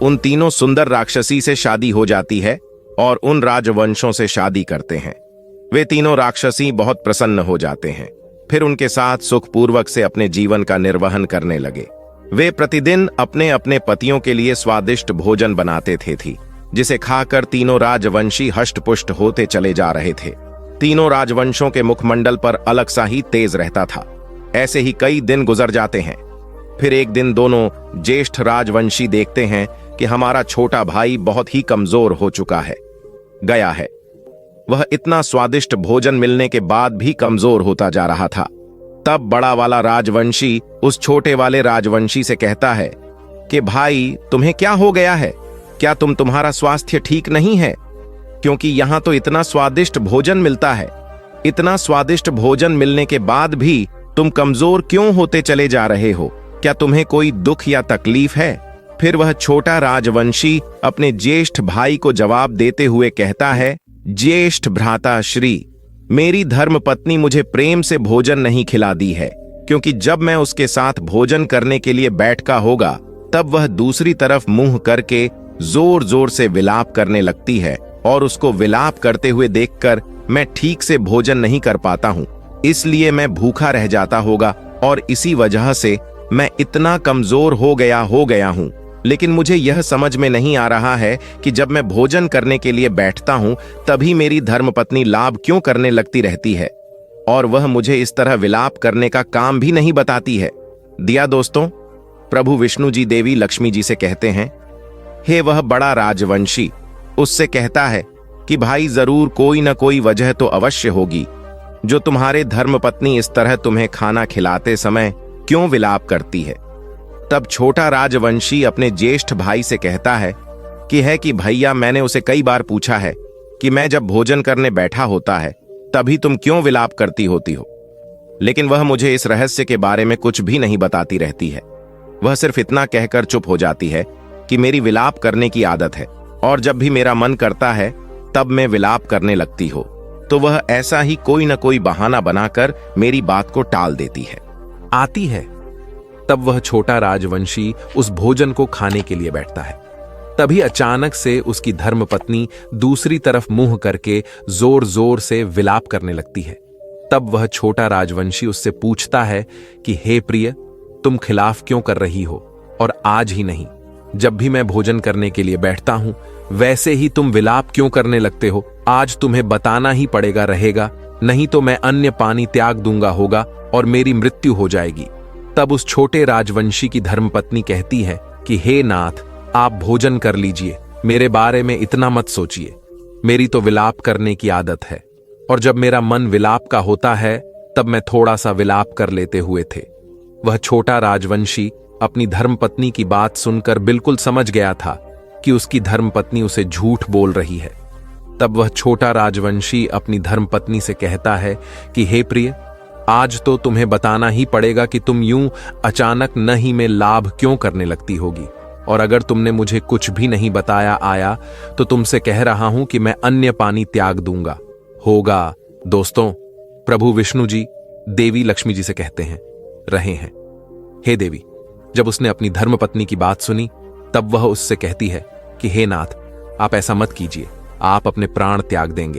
उन तीनों सुंदर राक्षसी से शादी हो जाती है और उन राजवंशों से शादी करते हैं। वे तीनों राक्षसी बहुत प्रसन्न हो जाते हैं। फिर उनके साथ सुखपूर्वक से अपने जीवन का निर्वहन करने लगे। वे प्रतिदिन अपने अपने पतियों के लिए स्वादिष्ट भोजन बनाते थे, जिसे खाकर तीनों राजवंशी हष्टपुष्ट होते चले जा रहे थे। तीनों राजवंशों के मुखमंडल पर अलग सा ही तेज रहता था। ऐसे ही कई दिन गुजर जाते हैं। फिर एक दिन दोनों ज्येष्ठ राजवंशी देखते हैं कि हमारा छोटा भाई बहुत ही कमजोर हो चुका है, गया है। वह इतना स्वादिष्ट भोजन मिलने के बाद भी कमजोर होता जा रहा था। तब बड़ा वाला राजवंशी उस छोटे वाले राजवंशी से कहता है कि भाई, तुम्हें क्या हो गया है? क्या तुम्हारा स्वास्थ्य ठीक नहीं है? क्योंकि यहां तो इतना स्वादिष्ट भोजन मिलता है। इतना स्वादिष्ट भोजन मिलने के बाद भी तुम कमजोर क्यों होते चले जा रहे हो? क्या तुम्हें कोई दुख या तकलीफ है? फिर वह छोटा राजवंशी अपने ज्येष्ठ भाई को जवाब देते हुए कहता है, ज्येष्ठ भ्राता श्री, मेरी धर्मपत्नी मुझे प्रेम से भोजन नहीं खिला दी है, क्योंकि जब मैं उसके साथ भोजन करने के लिए बैठका होगा तब वह दूसरी तरफ मुंह करके जोर जोर से विलाप करने लगती है और उसको विलाप करते हुए देखकर मैं ठीक से भोजन नहीं कर पाता हूँ। इसलिए मैं भूखा रह जाता होगा और इसी वजह से मैं इतना कमजोर हो गया हूँ। लेकिन मुझे यह समझ में नहीं आ रहा है कि जब मैं भोजन करने के लिए बैठता हूँ तभी मेरी धर्मपत्नी लाभ क्यों करने लगती रहती है और वह मुझे इस तरह विलाप करने का काम भी नहीं बताती है। दिया दोस्तों, प्रभु विष्णु जी देवी लक्ष्मी जी से कहते हैं, हे वह बड़ा राजवंशी उससे कहता है कि भाई, जरूर कोई न कोई वजह तो अवश्य होगी जो तुम्हारे धर्मपत्नी इस तरह तुम्हें खाना खिलाते समय क्यों विलाप करती है। तब छोटा राजवंशी अपने ज्येष्ठ भाई से कहता है कि भैया, मैंने उसे कई बार पूछा है कि मैं जब भोजन करने बैठा होता है तभी तुम क्यों विलाप करती होती हो, लेकिन वह मुझे इस रहस्य के बारे में कुछ भी नहीं बताती रहती है। वह सिर्फ इतना कहकर चुप हो जाती है कि मेरी विलाप करने की आदत है और जब भी मेरा मन करता है तब मैं विलाप करने लगती हो। तो वह ऐसा ही कोई न कोई बहाना बनाकर मेरी बात को टाल देती है। आती है। तब वह छोटा राजवंशी उस भोजन को खाने के लिए बैठता है। तभी अचानक से उसकी धर्मपत्नी दूसरी तरफ मुंह करके जोर जोर से विलाप करने लगती है। तब वह छोटा राजवंशी उससे पूछता है कि हे प्रिय, तुम खिलाफ क्यों कर रही हो? और आज ही नहीं, जब भी मैं भोजन करने के लिए बैठता हूं वैसे ही तुम विलाप क्यों करने लगते हो? आज तुम्हें बताना ही पड़ेगा रहेगा, नहीं तो मैं अन्य पानी त्याग दूंगा होगा और मेरी मृत्यु हो जाएगी। तब उस छोटे राजवंशी की धर्मपत्नी कहती है कि हे नाथ, आप भोजन कर लीजिए, मेरे बारे में इतना मत सोचिए, मेरी तो विलाप करने की आदत है, और जब मेरा मन विलाप का होता है तब मैं थोड़ा सा विलाप कर लेते हुए थे। वह छोटा राजवंशी अपनी धर्मपत्नी की बात सुनकर बिल्कुल समझ गया था कि उसकी धर्मपत्नी उसे झूठ बोल रही है। तब वह छोटा राजवंशी अपनी धर्मपत्नी से कहता है कि हे प्रिय, आज तो तुम्हें बताना ही पड़ेगा कि तुम यूं अचानक नहीं में लाभ क्यों करने लगती होगी, और अगर तुमने मुझे कुछ भी नहीं बताया आया तो तुमसे कह रहा हूं कि मैं अन्य पानी त्याग दूंगा होगा। दोस्तों, प्रभु विष्णु जी देवी लक्ष्मी जी से कहते हैं रहे हैं, हे देवी। जब उसने अपनी धर्मपत्नी की बात सुनी तब वह उससे कहती है कि हे नाथ, आप ऐसा मत कीजिए, आप अपने प्राण त्याग देंगे